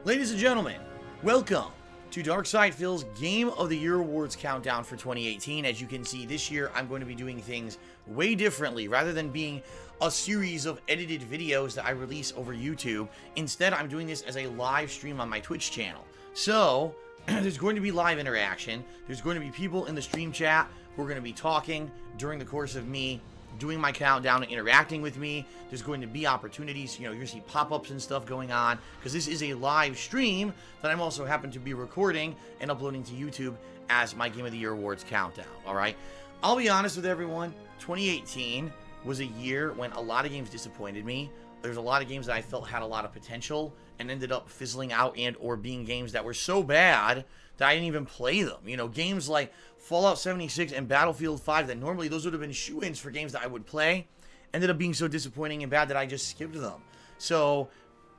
Ladies and gentlemen, welcome to DarkSidePhil's Game of the Year Awards Countdown for 2018. As you can see, this year I'm going to be doing things way differently. Rather than being a series of edited videos that I release over YouTube, instead I'm doing this as a live stream on my Twitch channel. So, there's going to be live interaction. There's going to be people in the stream chat who are going to be talking during the course of me doing my countdown and interacting with me. There's going to be opportunities, you're going to see pop-ups and stuff going on, because this is a live stream that I'm also happen to be recording and uploading to YouTube as my Game of the Year Awards countdown, alright? I'll be honest with everyone, 2018 was a year when a lot of games disappointed me. There's a lot of games that I felt had a lot of potential and ended up fizzling out and or being games that were so bad that I didn't even play them. Games like Fallout 76 and Battlefield 5 that normally those would have been shoo-ins for games that I would play, ended up being so disappointing and bad that I just skipped them. So,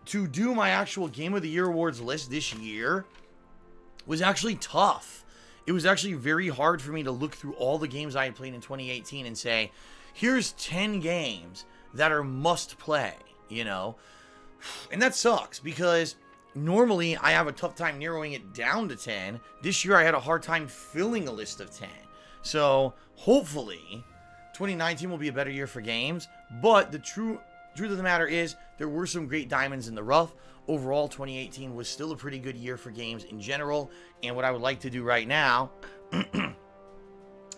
to do my actual Game of the Year Awards list this year was actually tough. It was actually very hard for me to look through all the games I had played in 2018 and say, here's 10 games that are must play, And that sucks, because normally I have a tough time narrowing it down to 10. This year I had a hard time filling a list of 10. So, hopefully, 2019 will be a better year for games. But the truth of the matter is, there were some great diamonds in the rough. Overall, 2018 was still a pretty good year for games in general. And what I would like to do right now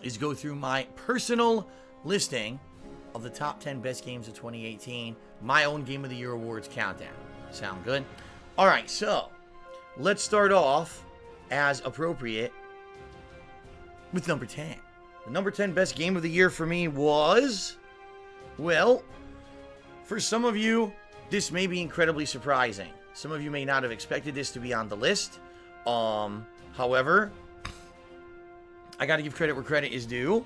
is go through my personal listing of the top 10 best games of 2018. My own Game of the Year Awards countdown. Sound good? Alright, so let's start off as appropriate with number 10. The number 10 best game of the year for me was, well, for some of you, this may be incredibly surprising. Some of you may not have expected this to be on the list. However, I gotta give credit where credit is due.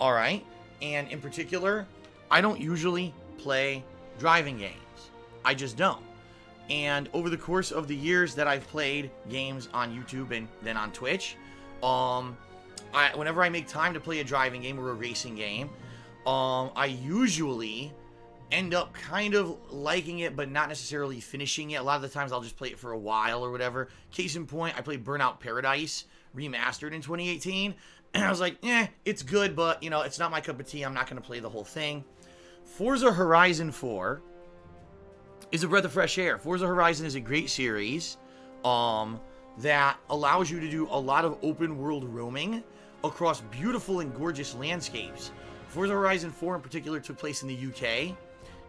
Alright, and in particular, I don't usually play driving games. I just don't. And over the course of the years that I've played games on YouTube and then on Twitch, whenever I make time to play a driving game or a racing game, I usually end up kind of liking it, but not necessarily finishing it. A lot of the times I'll just play it for a while or whatever. Case in point, I played Burnout Paradise Remastered in 2018, and I was like, it's good, but, it's not my cup of tea. I'm not going to play the whole thing. Forza Horizon 4 is a breath of fresh air. Forza Horizon is a great series that allows you to do a lot of open world roaming across beautiful and gorgeous landscapes. Forza Horizon 4 in particular took place in the UK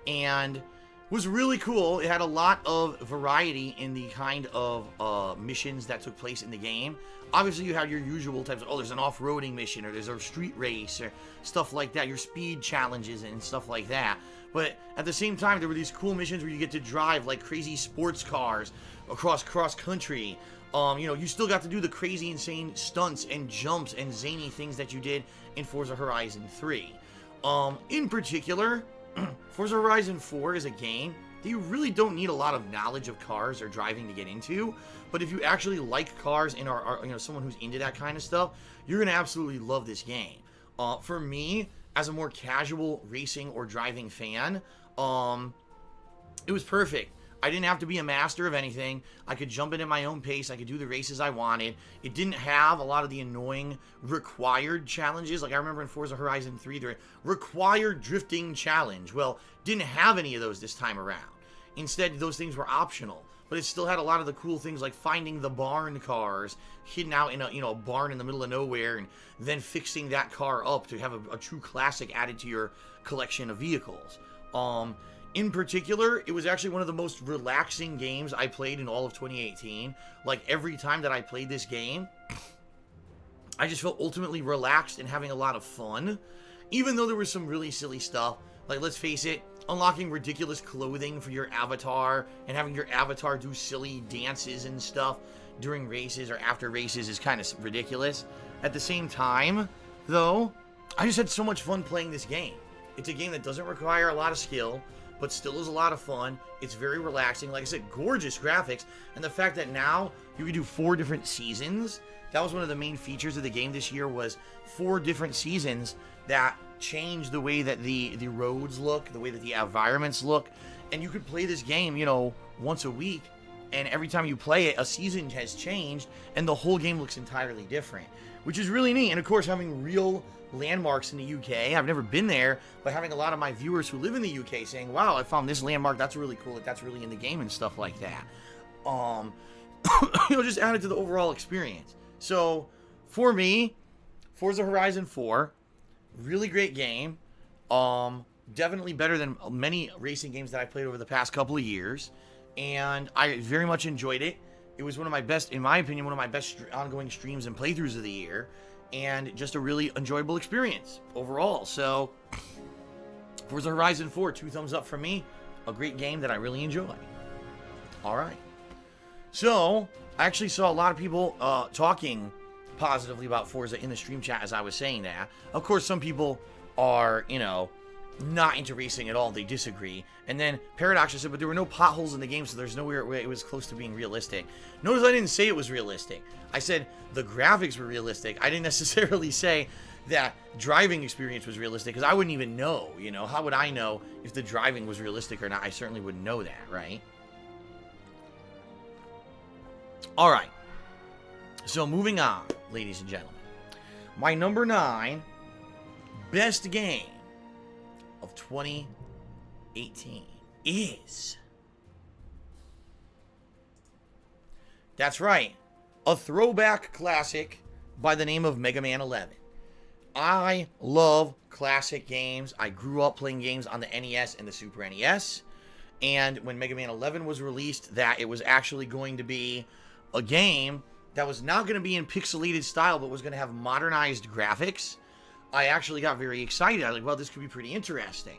and was really cool. It had a lot of variety in the kind of missions that took place in the game. Obviously, you had your usual types of, there's an off-roading mission, or there's a street race, or stuff like that, your speed challenges and stuff like that. But at the same time, there were these cool missions where you get to drive like crazy sports cars across cross-country. You still got to do the crazy, insane stunts and jumps and zany things that you did in Forza Horizon 3. In particular, Forza Horizon 4 is a game that you really don't need a lot of knowledge of cars or driving to get into. But if you actually like cars and are someone who's into that kind of stuff, you're going to absolutely love this game. For me, as a more casual racing or driving fan, it was perfect. I didn't have to be a master of anything. I could jump in at my own pace. I could do the races I wanted. It didn't have a lot of the annoying required challenges. Like I remember in Forza Horizon 3, the required drifting challenge. Well, didn't have any of those this time around. Instead, those things were optional. But it still had a lot of the cool things like finding the barn cars hidden out in a barn in the middle of nowhere, and then fixing that car up to have a true classic added to your collection of vehicles. In particular, it was actually one of the most relaxing games I played in all of 2018. Like, every time that I played this game, I just felt ultimately relaxed and having a lot of fun. Even though there was some really silly stuff. Like, let's face it, unlocking ridiculous clothing for your avatar and having your avatar do silly dances and stuff during races or after races is kind of ridiculous. At the same time, though, I just had so much fun playing this game. It's a game that doesn't require a lot of skill, but still is a lot of fun. It's very relaxing. Like I said, gorgeous graphics. And the fact that now you can do 4 different seasons. That was one of the main features of the game this year, was 4 different seasons that change the way that the roads look, the way that the environments look. And you could play this game, once a week and every time you play it, a season has changed, and the whole game looks entirely different, which is really neat. And of course, having real landmarks in the UK, I've never been there, but having a lot of my viewers who live in the UK saying, wow, I found this landmark, that's really cool, that's really in the game and stuff like that. Just added to the overall experience. So, for me, Forza Horizon 4, really great game. Definitely better than many racing games that I played over the past couple of years. And I very much enjoyed it. It was one of my best, in my opinion, one of my best ongoing streams and playthroughs of the year. And just a really enjoyable experience overall. So, Forza Horizon 4, 2 thumbs up from me. A great game that I really enjoy. Alright. So, I actually saw a lot of people talking positively about Forza in the stream chat as I was saying that. Of course, some people are, not into racing at all. They disagree. And then Paradox said, but there were no potholes in the game, so there's nowhere where it was close to being realistic. Notice I didn't say it was realistic. I said the graphics were realistic. I didn't necessarily say that driving experience was realistic, because I wouldn't even know, How would I know if the driving was realistic or not? I certainly wouldn't know that, right? All right. So moving on, ladies and gentlemen. My number 9 best game of 2018 is... That's right. A throwback classic by the name of Mega Man 11. I love classic games. I grew up playing games on the NES and the Super NES. And when Mega Man 11 was released, that it was actually going to be a game that was not going to be in pixelated style, but was going to have modernized graphics, I actually got very excited. I was like, well, this could be pretty interesting.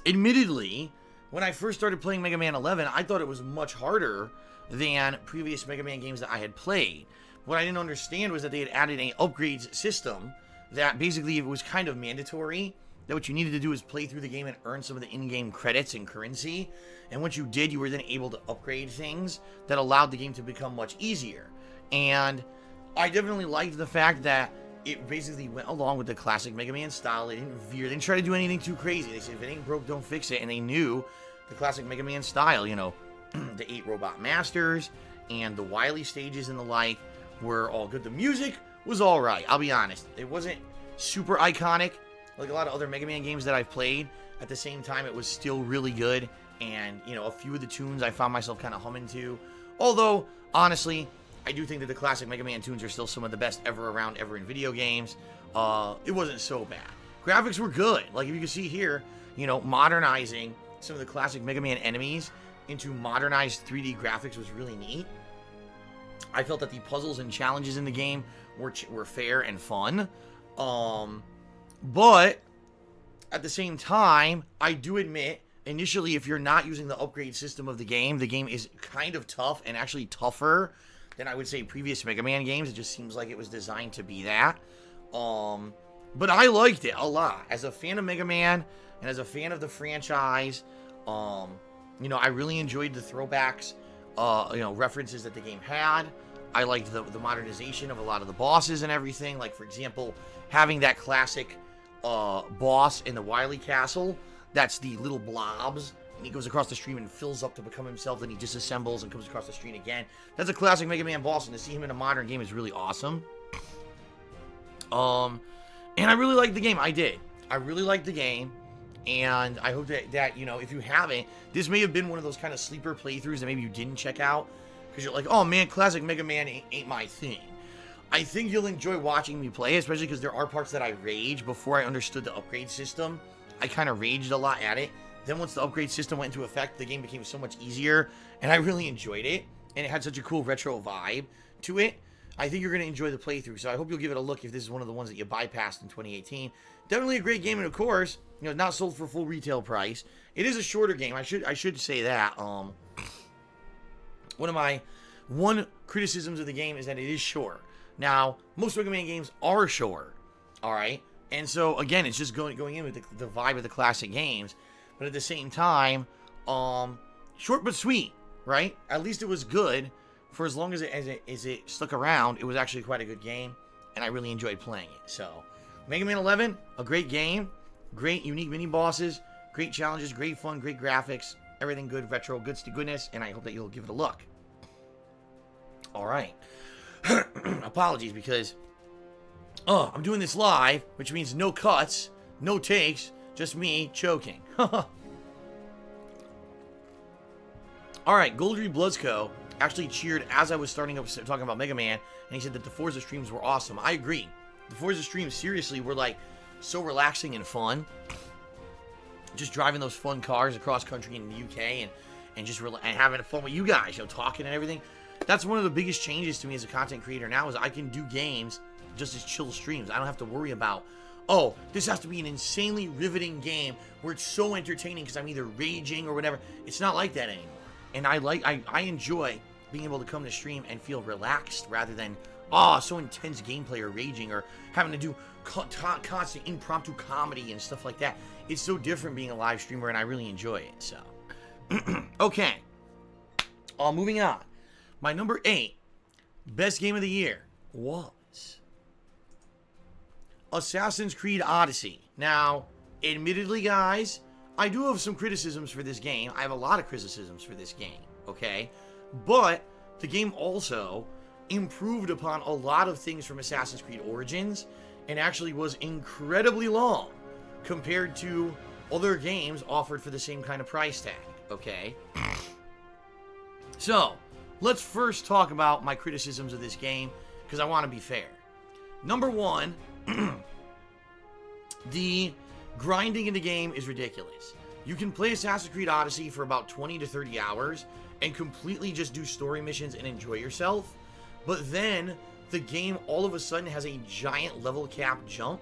Admittedly, when I first started playing Mega Man 11, I thought it was much harder than previous Mega Man games that I had played. What I didn't understand was that they had added an upgrades system that basically it was kind of mandatory, that what you needed to do is play through the game and earn some of the in-game credits and currency. And once you did, you were then able to upgrade things that allowed the game to become much easier. And I definitely liked the fact that it basically went along with the classic Mega Man style. They didn't veer, they didn't try to do anything too crazy. They said, if it ain't broke, don't fix it. And they knew the classic Mega Man style, the 8 Robot Masters and the Wily stages and the like were all good. The music was alright, I'll be honest. It wasn't super iconic like a lot of other Mega Man games that I've played. At the same time, it was still really good. And, a few of the tunes I found myself kind of humming to. Although, honestly, I do think that the classic Mega Man tunes are still some of the best ever in video games. It wasn't so bad. Graphics were good. Like, if you can see here, modernizing some of the classic Mega Man enemies into modernized 3D graphics was really neat. I felt that the puzzles and challenges in the game were fair and fun. But, at the same time, I do admit, initially, if you're not using the upgrade system of the game is kind of tough, and actually tougher than I would say previous Mega Man games. It just seems like it was designed to be that. But I liked it a lot. As a fan of Mega Man, and as a fan of the franchise, I really enjoyed the throwbacks, references that the game had. I liked the modernization of a lot of the bosses and everything. Like, for example, having that classic boss in the Wily Castle. That's the little blobs, and he goes across the stream and fills up to become himself, then he disassembles and comes across the stream again. That's a classic Mega Man boss, and to see him in a modern game is really awesome. And I really liked the game. I did. I really liked the game, and I hope that if you haven't, this may have been one of those kind of sleeper playthroughs that maybe you didn't check out, because you're like, oh man, classic Mega Man ain't my thing. I think you'll enjoy watching me play, especially because there are parts that I rage before I understood the upgrade system. I kind of raged a lot at it. Then once the upgrade system went into effect, the game became so much easier, and I really enjoyed it. And it had such a cool retro vibe to it. I think you're going to enjoy the playthrough, so I hope you'll give it a look if this is one of the ones that you bypassed in 2018. Definitely a great game, and of course, not sold for full retail price. It is a shorter game. I should say that. One of my criticisms of the game is that it is short. Now, most Mega Man games are short, all right? And so, again, it's just going in with the vibe of the classic games. But at the same time, short but sweet, right? At least it was good. For as long as it stuck around, it was actually quite a good game. And I really enjoyed playing it. So, Mega Man 11, a great game. Great, unique mini-bosses. Great challenges, great fun, great graphics. everything good, retro, goods to goodness, and I hope that you'll give it a look. All right. Apologies, because I'm doing this live, which means no cuts, no takes, just me choking. All right, Goldry Bloodsco actually cheered as I was starting up talking about Mega Man, and he said that the Forza streams were awesome. I agree. The Forza streams, seriously, were like so relaxing and fun. Just driving those fun cars across country in the UK and just and having fun with you guys, you know, talking and everything. That's one of the biggest changes to me as a content creator now, is I can do games just as chill streams. I don't have to worry about, oh, this has to be an insanely riveting game where it's so entertaining because I'm either raging or whatever. It's not like that anymore. And I enjoy being able to come to stream and feel relaxed rather than, so intense gameplay or raging or having to do constant impromptu comedy and stuff like that. It's so different being a live streamer, and I really enjoy it. So, okay. Moving on. My number 8 best game of the year was Assassin's Creed Odyssey. Now, admittedly, guys, I do have some criticisms for this game. I have a lot of criticisms for this game, okay? But the game also improved upon a lot of things from Assassin's Creed Origins and actually was incredibly long compared to other games offered for the same kind of price tag, okay? So, let's first talk about my criticisms of this game, because I want to be fair. Number 1, the grinding in the game is ridiculous. You can play Assassin's Creed Odyssey for about 20 to 30 hours and completely just do story missions and enjoy yourself, but then the game all of a sudden has a giant level cap jump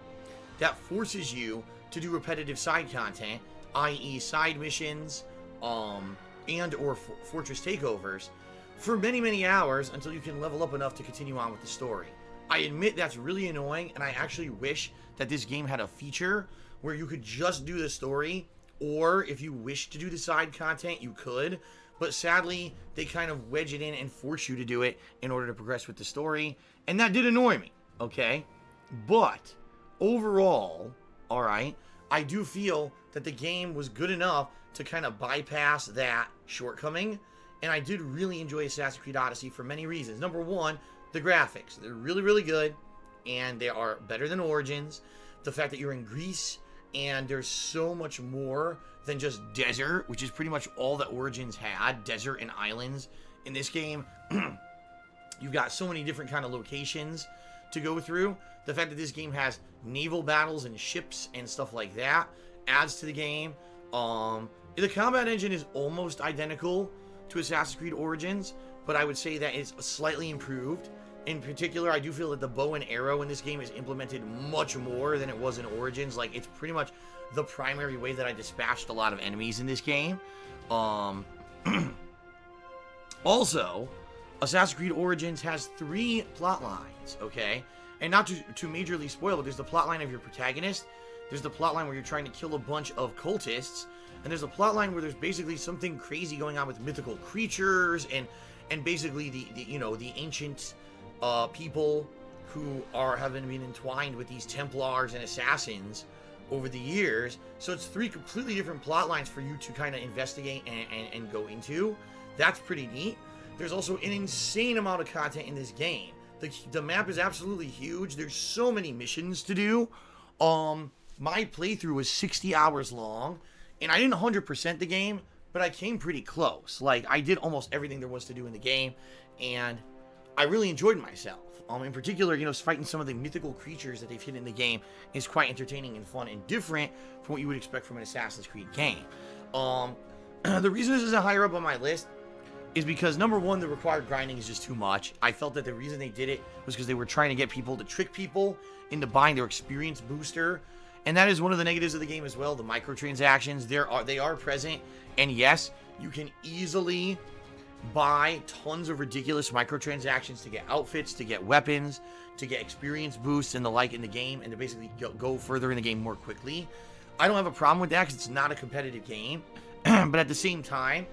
that forces you to do repetitive side content, i.e. side missions, and or fortress takeovers for many, many hours until you can level up enough to continue on with the story. I admit that's really annoying, and I actually wish that this game had a feature where you could just do the story, or if you wish to do the side content, you could. But sadly, they kind of wedge it in and force you to do it in order to progress with the story, and that did annoy me, okay? But overall, all right, I do feel that the game was good enough to kind of bypass that shortcoming, and I did really enjoy Assassin's Creed Odyssey for many reasons. Number 1, the graphics. They're really, really good, and they are better than Origins. The fact that you're in Greece, and there's so much more than just desert, which is pretty much all that Origins had, desert and islands. In this game, you've got so many different kind of locations to go through. The fact that this game has naval battles and ships and stuff like that adds to the game. The combat engine is almost identical to Assassin's Creed Origins, but I would say that it's slightly improved. In particular, I do feel that the bow and arrow in this game is implemented much more than it was in Origins. Like, it's pretty much the primary way that I dispatched a lot of enemies in this game. Also, Assassin's Creed Origins has 3 plot lines, okay? And not to majorly spoil, but there's the plot line of your protagonist, there's the plot line where you're trying to kill a bunch of cultists, and there's a plot line where there's basically something crazy going on with mythical creatures and basically the ancient people who have been entwined with these Templars and assassins over the years. So it's 3 completely different plot lines for you to kind of investigate and go into. That's pretty neat. There's also an insane amount of content in this game. The map is absolutely huge. There's so many missions to do. My playthrough was 60 hours long, and I didn't 100% the game, but I came pretty close. Like, I did almost everything there was to do in the game, and I really enjoyed myself. In particular, fighting some of the mythical creatures that they've hit in the game is quite entertaining and fun and different from what you would expect from an Assassin's Creed game. The reason this isn't higher up on my list is because, number 1, the required grinding is just too much. I felt that the reason they did it was because they were trying to get people to trick people into buying their experience booster. And that is one of the negatives of the game as well, the microtransactions. They are present, and yes, you can easily buy tons of ridiculous microtransactions to get outfits, to get weapons, to get experience boosts and the like in the game, and to basically go further in the game more quickly. I don't have a problem with that because it's not a competitive game, but at the same time,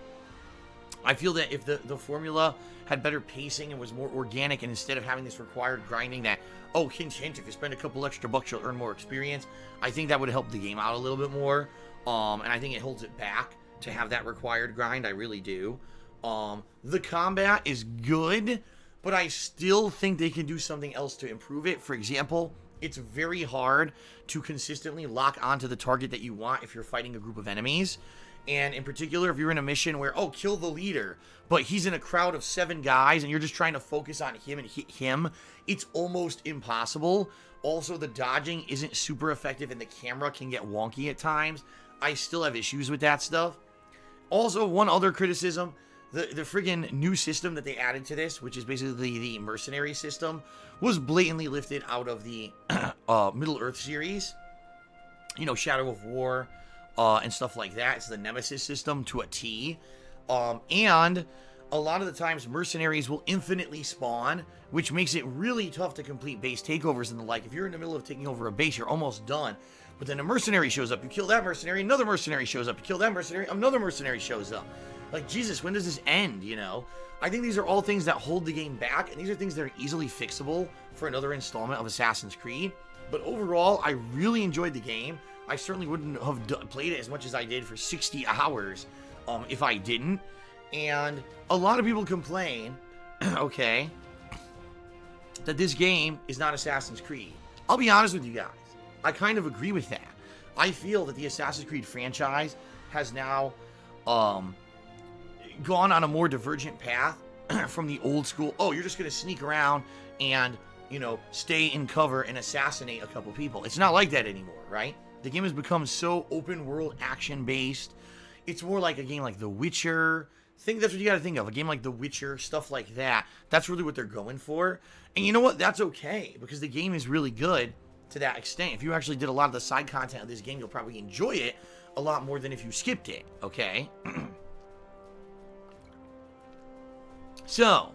I feel that if the formula had better pacing and was more organic, and instead of having this required grinding that, oh, hint, hint, if you spend a couple extra bucks, you'll earn more experience, I think that would help the game out a little bit more, and I think it holds it back to have that required grind. I really do. The combat is good, but I still think they can do something else to improve it. For example, it's very hard to consistently lock onto the target that you want if you're fighting a group of enemies. And in particular, if you're in a mission where, oh, kill the leader, but he's in a crowd of 7 guys and you're just trying to focus on him and hit him, it's almost impossible. Also, the dodging isn't super effective and the camera can get wonky at times. I still have issues with that stuff. Also, one other criticism, the friggin' new system that they added to this, which is basically the mercenary system, was blatantly lifted out of the Middle-earth series. You know, Shadow of War, and stuff like that. It's the Nemesis system to a T. And a lot of the times mercenaries will infinitely spawn, which makes it really tough to complete base takeovers and the like. If you're in the middle of taking over a base, you're almost done. But then a mercenary shows up, you kill that mercenary, another mercenary shows up, you kill that mercenary, another mercenary shows up. Like, Jesus, when does this end, you know? I think these are all things that hold the game back, and these are things that are easily fixable for another installment of Assassin's Creed. But overall, I really enjoyed the game. I certainly wouldn't have played it as much as I did for 60 hours if I didn't. And a lot of people complain, okay, that this game is not Assassin's Creed. I'll be honest with you guys. I kind of agree with that. I feel that the Assassin's Creed franchise has now gone on a more divergent path from the old school, oh, you're just going to sneak around and, you know, stay in cover and assassinate a couple people. It's not like that anymore, right? The game has become so open world action based. It's more like a game like The Witcher. I think that's what you got to think of. A game like The Witcher, stuff like that. That's really what they're going for. And you know what? That's okay, because the game is really good to that extent. If you actually did a lot of the side content of this game, you'll probably enjoy it a lot more than if you skipped it, okay? So,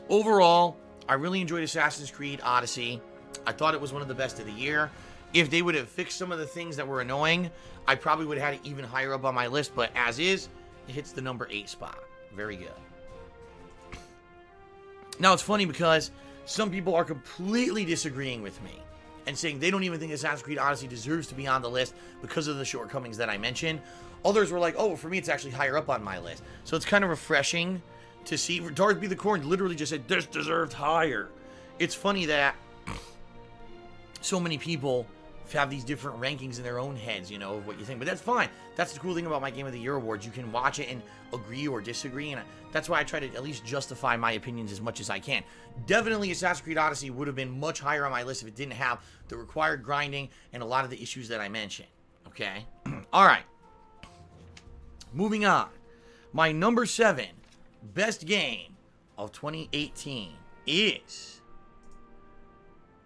overall, I really enjoyed Assassin's Creed Odyssey. I thought it was one of the best of the year. If they would have fixed some of the things that were annoying, I probably would have had it even higher up on my list, but as is, it hits the number 8 spot. Very good. Now, it's funny because some people are completely disagreeing with me and saying they don't even think Assassin's Creed Odyssey deserves to be on the list because of the shortcomings that I mentioned. Others were like, oh, for me, it's actually higher up on my list. So it's kind of refreshing to see. Darth B. the Corn literally just said, this deserved higher. It's funny that so many people have these different rankings in their own heads, you know, of what you think. But that's fine. That's the cool thing about my Game of the Year awards. You can watch it and agree or disagree, and that's why I try to at least justify my opinions as much as I can. Definitely Assassin's Creed Odyssey would have been much higher on my list if it didn't have the required grinding and a lot of the issues that I mentioned. Okay? All right. Moving on. My number 7 best game of 2018 is...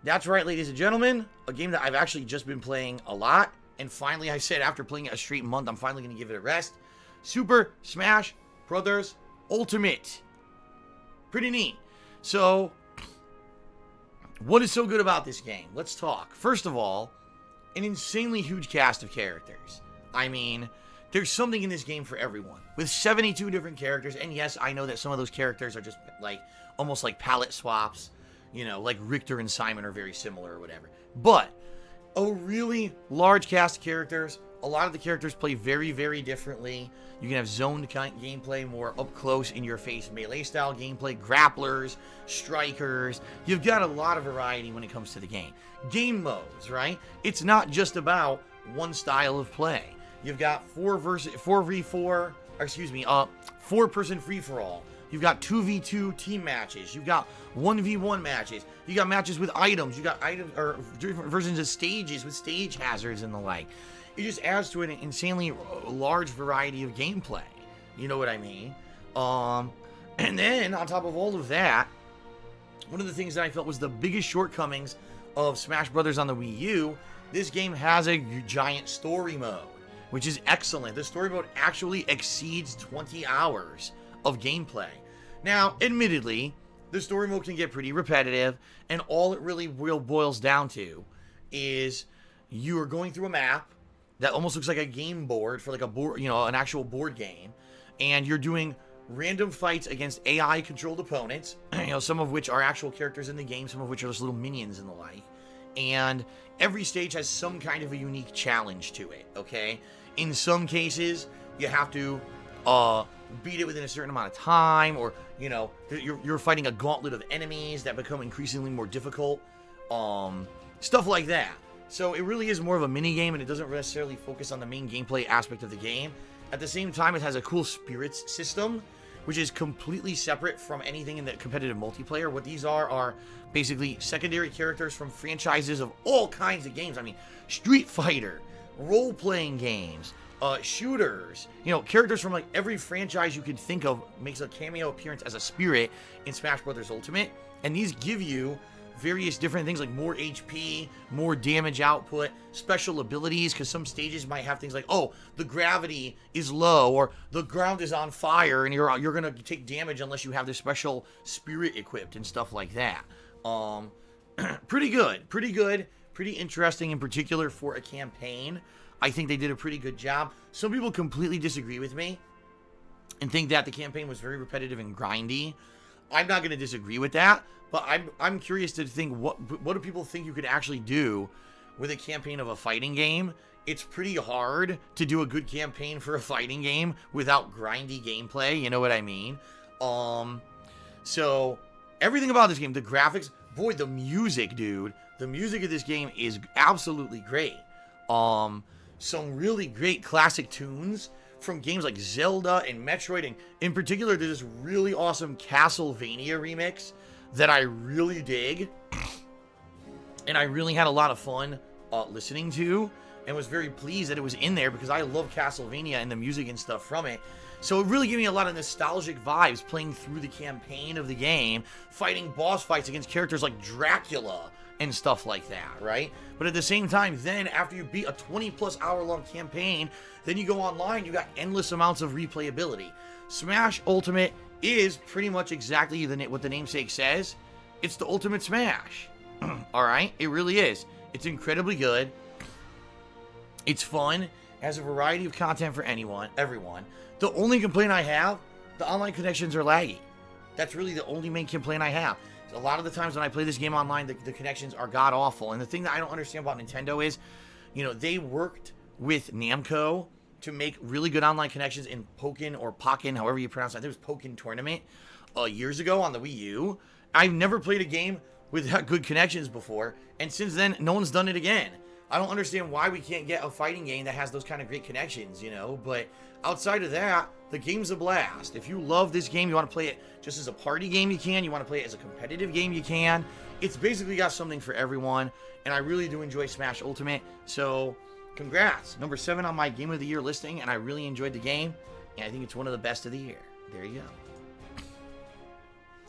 That's right, ladies and gentlemen, a game that I've actually just been playing a lot, and finally I said after playing it a straight month, I'm finally going to give it a rest. Super Smash Brothers Ultimate. Pretty neat. So, what is so good about this game? Let's talk. First of all, an insanely huge cast of characters. I mean, there's something in this game for everyone. With 72 different characters, and yes, I know that some of those characters are just like, almost like palette swaps. You know, like Richter and Simon are very similar or whatever. But a really large cast of characters. A lot of the characters play very, very differently. You can have zoned gameplay, more up close, in your face melee style gameplay, grapplers, strikers. You've got a lot of variety when it comes to the game. Game modes, right? It's not just about one style of play. You've got 4-person free-for-all. You've got 2v2 team matches. You've got 1v1 matches. You got matches with items. You got items or different versions of stages with stage hazards and the like. It just adds to an insanely large variety of gameplay. You know what I mean? And then on top of all of that, one of the things that I felt was the biggest shortcomings of Smash Brothers on the Wii U, this game has a giant story mode, which is excellent. The story mode actually exceeds 20 hours of gameplay. Now, admittedly, the story mode can get pretty repetitive, and all it really boils down to is you are going through a map that almost looks like a game board for like a board, you know, an actual board game, and you're doing random fights against AI-controlled opponents, you know, some of which are actual characters in the game, some of which are just little minions and the like. And every stage has some kind of a unique challenge to it, okay? In some cases, you have to beat it within a certain amount of time, or, you know, you're fighting a gauntlet of enemies that become increasingly more difficult. Stuff like that. So it really is more of a mini game, and it doesn't necessarily focus on the main gameplay aspect of the game. At the same time, it has a cool spirits system, which is completely separate from anything in the competitive multiplayer. What these are basically secondary characters from franchises of all kinds of games. I mean, Street Fighter, role-playing games, shooters, you know, characters from like every franchise you can think of makes a cameo appearance as a spirit in Smash Bros. Ultimate. And these give you various different things like more HP, more damage output, special abilities, because some stages might have things like, oh, the gravity is low, or the ground is on fire, and you're gonna take damage unless you have this special spirit equipped and stuff like that. Pretty good, pretty interesting, in particular for a campaign. I think they did a pretty good job. Some people completely disagree with me and think that the campaign was very repetitive and grindy. I'm not going to disagree with that, but I'm curious to think, what do people think you could actually do with a campaign of a fighting game? It's pretty hard to do a good campaign for a fighting game without grindy gameplay, you know what I mean? So everything about this game, the graphics, boy, the music, dude, the music of this game is absolutely great. Some really great classic tunes from games like Zelda and Metroid, and in particular, there's this really awesome Castlevania remix that I really dig, and I really had a lot of fun listening to, and was very pleased that it was in there, because I love Castlevania and the music and stuff from it. So it really gave me a lot of nostalgic vibes playing through the campaign of the game, fighting boss fights against characters like Dracula and stuff like that, right? But at the same time, then after you beat a 20+ hour long campaign, then you go online, you got endless amounts of replayability. Smash Ultimate is pretty much exactly what the namesake says. It's the Ultimate Smash. All right? It really is. It's incredibly good. It's fun. Has a variety of content for everyone. The only complaint I have, the online connections are laggy. That's really the only main complaint I have. A lot of the times when I play this game online, the connections are god-awful. And the thing that I don't understand about Nintendo is, you know, they worked with Namco to make really good online connections in Pokken, or Pokken, however you pronounce it. I think it was Pokken Tournament years ago on the Wii U. I've never played a game with that good connections before, and since then, no one's done it again. I don't understand why we can't get a fighting game that has those kind of great connections, you know, but outside of that, the game's a blast. If you love this game, you want to play it just as a party game, you can. You want to play it as a competitive game, you can. It's basically got something for everyone, and I really do enjoy Smash Ultimate, so congrats. Number 7 on my Game of the Year listing, and I really enjoyed the game, and I think it's one of the best of the year. There you go.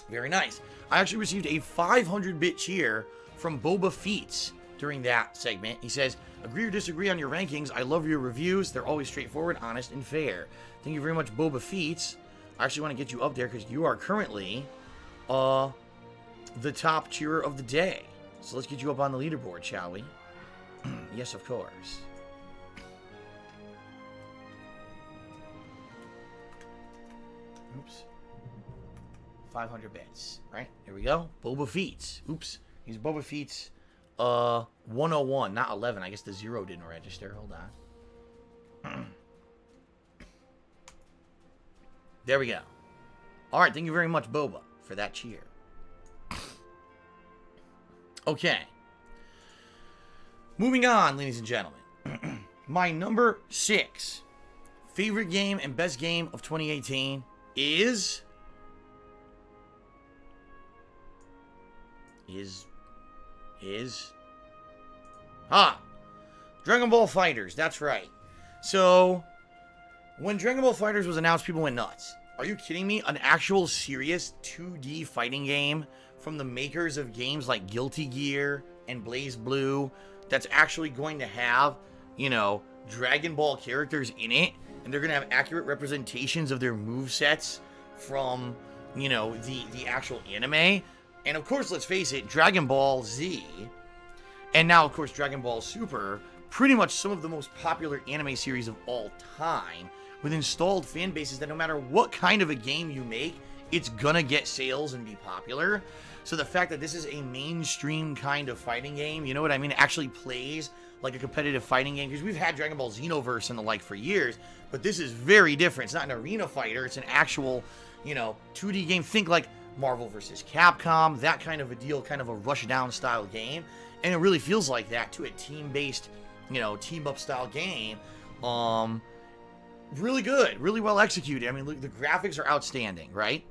Very nice. I actually received a 500-bit cheer from Boba Feets during that segment. He says, agree or disagree on your rankings. I love your reviews. They're always straightforward, honest, and fair. Thank you very much, Boba Feets. I actually want to get you up there because you are currently the top cheerer of the day. So let's get you up on the leaderboard, shall we? Yes, of course. Oops. 500 bits. Right? Here we go. Boba Feets. Oops. He's Boba Feets 101, not 11. I guess the 0 didn't register. Hold on. There we go. Alright, thank you very much, Boba, for that cheer. Okay. Moving on, ladies and gentlemen. My number 6 favorite game and best game of 2018 is Dragon Ball FighterZ. That's right. So, when Dragon Ball FighterZ was announced, people went nuts. Are you kidding me? An actual serious 2D fighting game from the makers of games like Guilty Gear and BlazBlue that's actually going to have, you know, Dragon Ball characters in it, and they're going to have accurate representations of their movesets from, you know, the actual anime. And of course, let's face it, Dragon Ball Z, and now, of course, Dragon Ball Super, pretty much some of the most popular anime series of all time, with installed fan bases that no matter what kind of a game you make, it's gonna get sales and be popular. So the fact that this is a mainstream kind of fighting game, you know what I mean? It actually plays like a competitive fighting game, because we've had Dragon Ball Xenoverse and the like for years, but this is very different. It's not an arena fighter, it's an actual, 2D game. Think like Marvel vs. Capcom, that kind of a deal, kind of a rushdown style game. And it really feels like that to a team-based, team-up style game. Really good, really well executed. I mean, look, the graphics are outstanding, right?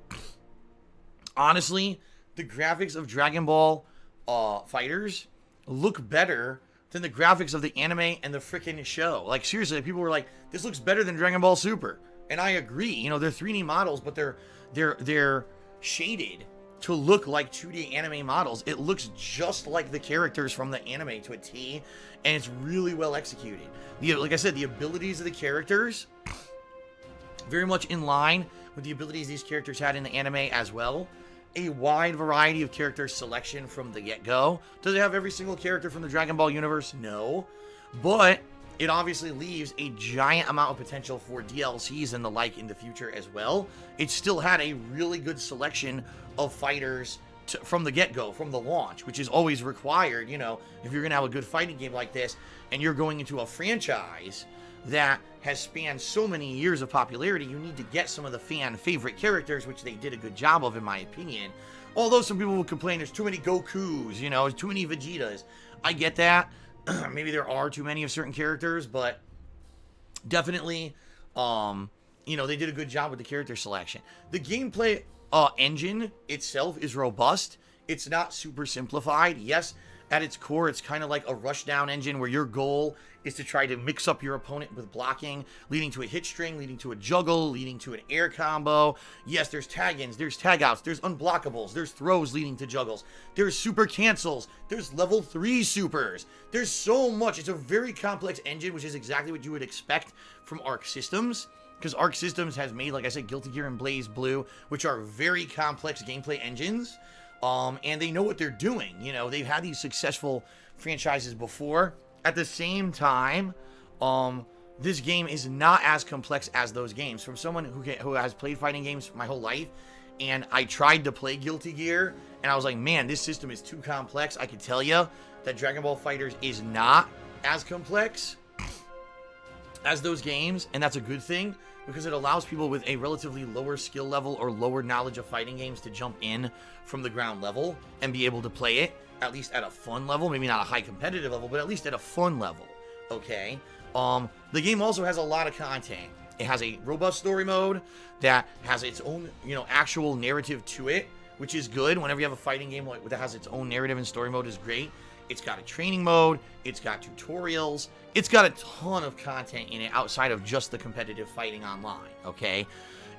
Honestly, the graphics of Dragon Ball FighterZ look better than the graphics of the anime and the freaking show. Like, seriously, people were like, this looks better than Dragon Ball Super. And I agree. They're 3D models, but they're shaded to look like 2D anime models. It looks just like the characters from the anime to a T, and it's really well executed. Like I said, the abilities of the characters, very much in line with the abilities these characters had in the anime as well. A wide variety of character selection from the get-go. Does it have every single character from the Dragon Ball universe? No. But it obviously leaves a giant amount of potential for DLCs and the like in the future as well. It still had a really good selection of fighters from the get-go, from the launch, which is always required, if you're going to have a good fighting game like this, and you're going into a franchise that has spanned so many years of popularity, you need to get some of the fan favorite characters, which they did a good job of, in my opinion. Although some people will complain there's too many Gokus, too many Vegetas. I get that. Maybe there are too many of certain characters, but definitely, they did a good job with the character selection. The gameplay engine itself is robust. It's not super simplified. Yes, at its core, it's kind of like a rushdown engine where your goal is to try to mix up your opponent with blocking, leading to a hit string, leading to a juggle, leading to an air combo. Yes, there's tag-ins, there's tag-outs, there's unblockables, there's throws leading to juggles, there's super cancels, there's level 3 supers. There's so much. It's a very complex engine, which is exactly what you would expect from Arc Systems, because Arc Systems has made, like I said, Guilty Gear and Blaze Blue, which are very complex gameplay engines. And they know what they're doing. They've had these successful franchises before. At the same time, this game is not as complex as those games. From someone who has played fighting games my whole life, and I tried to play Guilty Gear, and I was like, man, this system is too complex. I can tell you that Dragon Ball FighterZ is not as complex as those games, and that's a good thing, because it allows people with a relatively lower skill level or lower knowledge of fighting games to jump in from the ground level and be able to play it, at least at a fun level. Maybe not a high competitive level, but at least at a fun level, okay? The game also has a lot of content. It has a robust story mode that has its own, actual narrative to it, which is good. Whenever you have a fighting game that has its own narrative and story mode is great. It's got a training mode, it's got tutorials, it's got a ton of content in it outside of just the competitive fighting online, okay?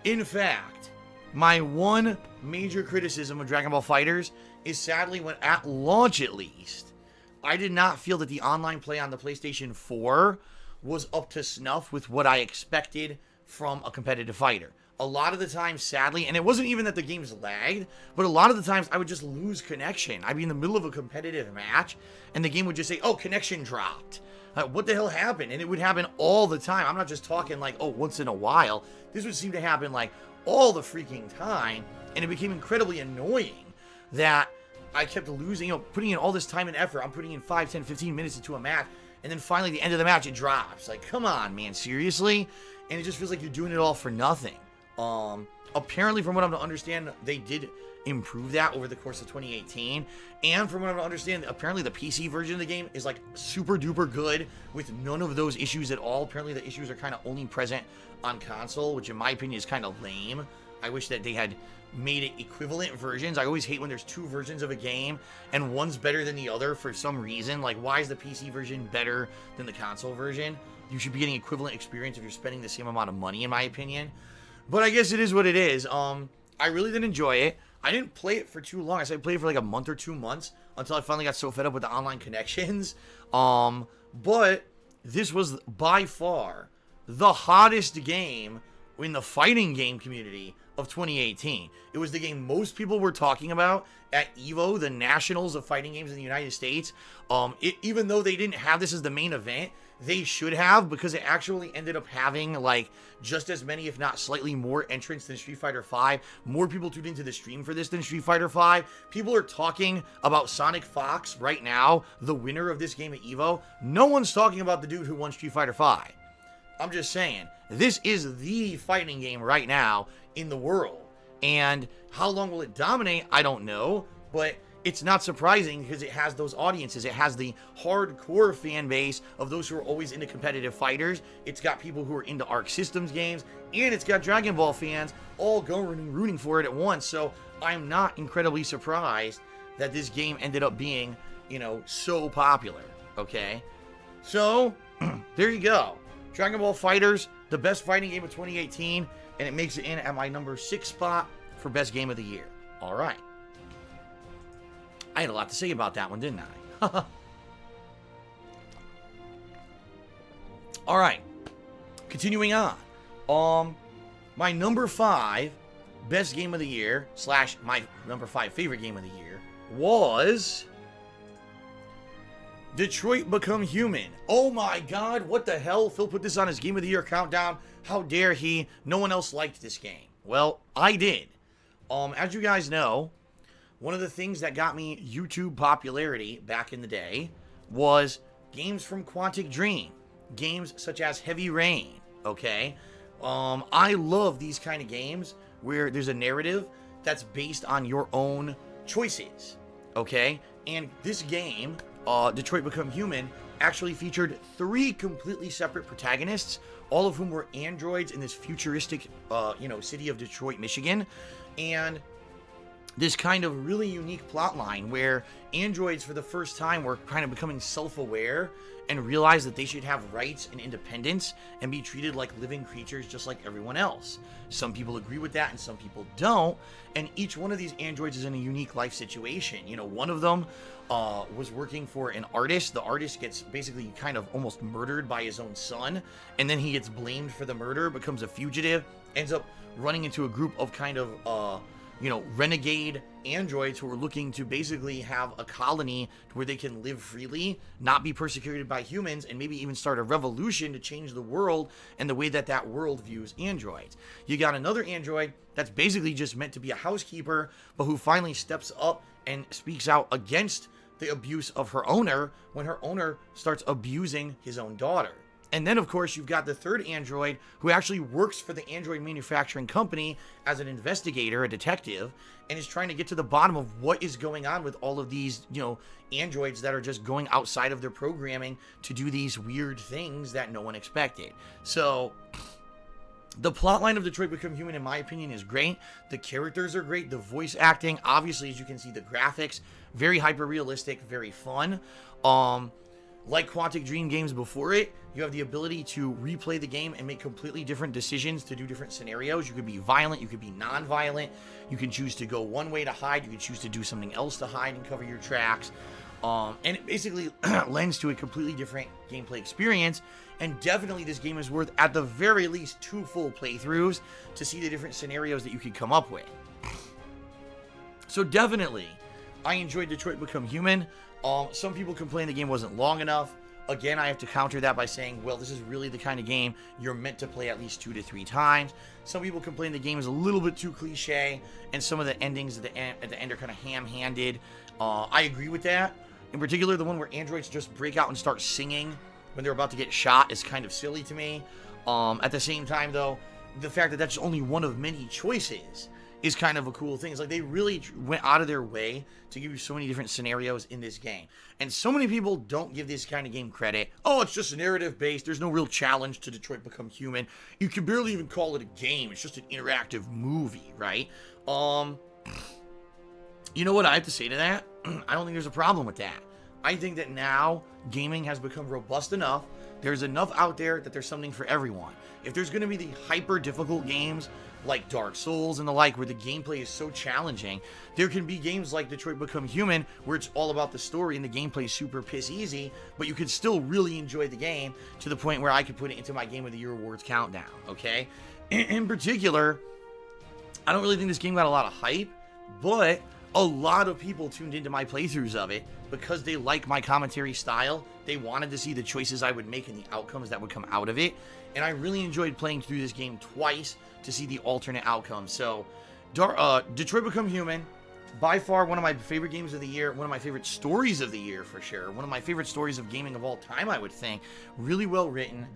In fact, my one major criticism of Dragon Ball FighterZ is sadly, when at launch at least, I did not feel that the online play on the PlayStation 4 was up to snuff with what I expected from a competitive fighter. A lot of the time, sadly, and it wasn't even that the games lagged, but a lot of the times I would just lose connection. I'd be in the middle of a competitive match, and the game would just say, oh, connection dropped. What the hell happened? And it would happen all the time. I'm not just talking like, oh, once in a while. This would seem to happen like all the freaking time, and it became incredibly annoying that I kept losing, putting in all this time and effort. I'm putting in 5, 10, 15 minutes into a match, and then finally at the end of the match, it drops. Like, come on, man, seriously? And it just feels like you're doing it all for nothing. Apparently, from what I'm to understand, they did improve that over the course of 2018. And from what I'm to understand, apparently the PC version of the game is like super duper good with none of those issues at all. Apparently the issues are kind of only present on console, which in my opinion is kind of lame. I wish that they had made it equivalent versions. I always hate when there's two versions of a game and one's better than the other for some reason. Like, why is the PC version better than the console version? You should be getting equivalent experience if you're spending the same amount of money, in my opinion. But I guess it is what it is. I really did enjoy it. I didn't play it for too long. I played it for like a month or 2 months until I finally got so fed up with the online connections. But this was by far the hottest game in the fighting game community of 2018. It was the game most people were talking about at EVO, the Nationals of fighting games in the United States. Even though they didn't have this as the main event, they should have, because it actually ended up having like just as many, if not slightly more entrants than Street Fighter V. More people tuned into the stream for this than Street Fighter V. People are talking about Sonic Fox right now, the winner of this game at EVO. No one's talking about the dude who won Street Fighter V. I'm just saying, this is the fighting game right now in the world. And how long will it dominate? I don't know, but it's not surprising because it has those audiences. It has the hardcore fan base of those who are always into competitive fighters. It's got people who are into Arc Systems games, and it's got Dragon Ball fans all going and rooting for it at once. So I'm not incredibly surprised that this game ended up being, you know, so popular, okay? So, there you go. Dragon Ball FighterZ, the best fighting game of 2018, and it makes it in at my number 6 spot for best game of the year. All right. I had a lot to say about that one, didn't I? All right. Continuing on. My number 5 best game of the year / my number 5 favorite game of the year was Detroit Become Human. Oh my god, what the hell? Phil put this on his Game of the Year countdown. How dare he? No one else liked this game. Well, I did. As you guys know, one of the things that got me YouTube popularity back in the day was games from Quantic Dream. Games such as Heavy Rain, okay? I love these kind of games where there's a narrative that's based on your own choices, okay? And this game, Detroit Become Human, actually featured 3 completely separate protagonists, all of whom were androids in this futuristic, city of Detroit, Michigan. And this kind of really unique plot line where androids for the first time were kind of becoming self-aware and realized that they should have rights and independence and be treated like living creatures just like everyone else. Some people agree with that and some people don't, and each one of these androids is in a unique life situation. You know, one of them was working for an artist. The artist gets basically kind of almost murdered by his own son, and then he gets blamed for the murder, becomes a fugitive, ends up running into a group of kind of renegade androids who are looking to basically have a colony where they can live freely, not be persecuted by humans, and maybe even start a revolution to change the world and the way that that world views androids. You got another android that's basically just meant to be a housekeeper, but who finally steps up and speaks out against the abuse of her owner when her owner starts abusing his own daughter. And then, of course, you've got the third android who actually works for the android manufacturing company as an investigator, a detective, and is trying to get to the bottom of what is going on with all of these, androids that are just going outside of their programming to do these weird things that no one expected. So, the plotline of Detroit Become Human, in my opinion, is great. The characters are great. The voice acting, obviously, as you can see, the graphics, very hyper-realistic, very fun. Like Quantic Dream games before it, you have the ability to replay the game and make completely different decisions to do different scenarios. You could be violent, you could be non-violent, you can choose to go one way to hide, you can choose to do something else to hide and cover your tracks. And it basically lends to a completely different gameplay experience. And definitely this game is worth, at the very least, 2 full playthroughs to see the different scenarios that you could come up with. So definitely, I enjoyed Detroit Become Human. Some people complain the game wasn't long enough. Again, I have to counter that by saying, well, this is really the kind of game you're meant to play at least 2 to 3 times. Some people complain the game is a little bit too cliche, and some of the endings at the end are kind of ham-handed. I agree with that. In particular, the one where androids just break out and start singing when they're about to get shot is kind of silly to me. At the same time, though, the fact that that's only one of many choices is kind of a cool thing. It's like they really went out of their way to give you so many different scenarios in this game. And so many people don't give this kind of game credit. Oh, it's just narrative based. There's no real challenge to Detroit Become Human. You can barely even call it a game. It's just an interactive movie, right? You know what I have to say to that? I don't think there's a problem with that. I think that now gaming has become robust enough. There's enough out there that there's something for everyone. If there's going to be the hyper difficult games like Dark Souls and the like, where the gameplay is so challenging, there can be games like Detroit Become Human, where it's all about the story and the gameplay is super piss easy, but you can still really enjoy the game to the point where I could put it into my Game of the Year awards countdown, okay? In particular, I don't really think this game got a lot of hype, but a lot of people tuned into my playthroughs of it because they like my commentary style. They wanted to see the choices I would make and the outcomes that would come out of it. And I really enjoyed playing through this game twice to see the alternate outcomes. So, Detroit Become Human, by far one of my favorite games of the year, one of my favorite stories of the year for sure, one of my favorite stories of gaming of all time, I would think. Really well written,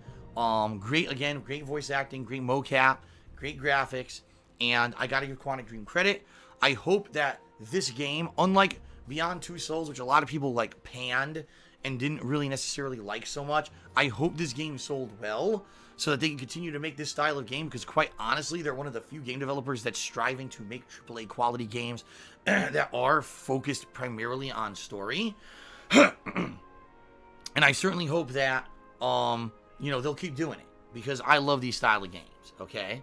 great voice acting, great mocap, great graphics, and I gotta give Quantic Dream credit. I hope that this game, unlike Beyond Two Souls, which a lot of people like panned and didn't really necessarily like so much, I hope this game sold well so that they can continue to make this style of game, because quite honestly, they're one of the few game developers that's striving to make AAA quality games that are focused primarily on story. And I certainly hope that, they'll keep doing it, because I love these style of games, okay?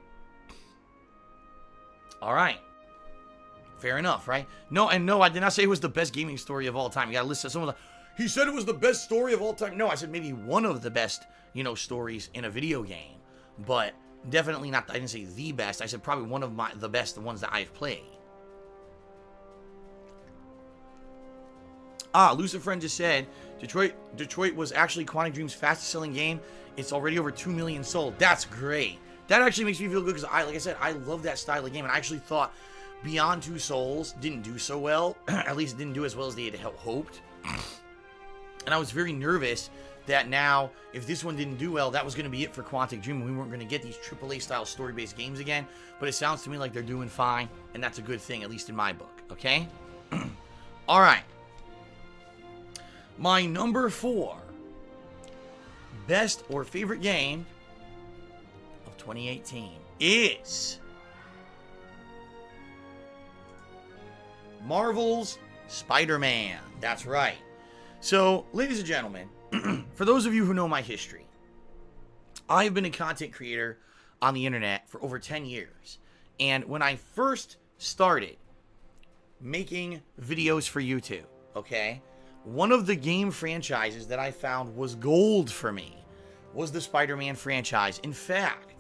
All right. Fair enough, right? No, I did not say it was the best gaming story of all time. You gotta listen to some of the... He said it was the best story of all time. No, I said maybe one of the best, stories in a video game. But definitely not... I didn't say the best. I said probably one of the best, the ones that I've played. Lucifriend just said, Detroit was actually Quantic Dream's fastest selling game. It's already over 2 million sold. That's great. That actually makes me feel good, because like I said, I love that style of game, and I actually thought Beyond Two Souls didn't do so well. At least it didn't do as well as they had hoped. And I was very nervous that now, if this one didn't do well, that was going to be it for Quantic Dream, and we weren't going to get these AAA style story-based games again. But it sounds to me like they're doing fine, and that's a good thing, at least in my book, okay? Alright. My number 4 best or favorite game of 2018 is Marvel's Spider-Man. That's right. So, ladies and gentlemen, for those of you who know my history, I've been a content creator on the internet for over 10 years. And when I first started making videos for YouTube, okay, one of the game franchises that I found was gold for me was the Spider-Man franchise. In fact,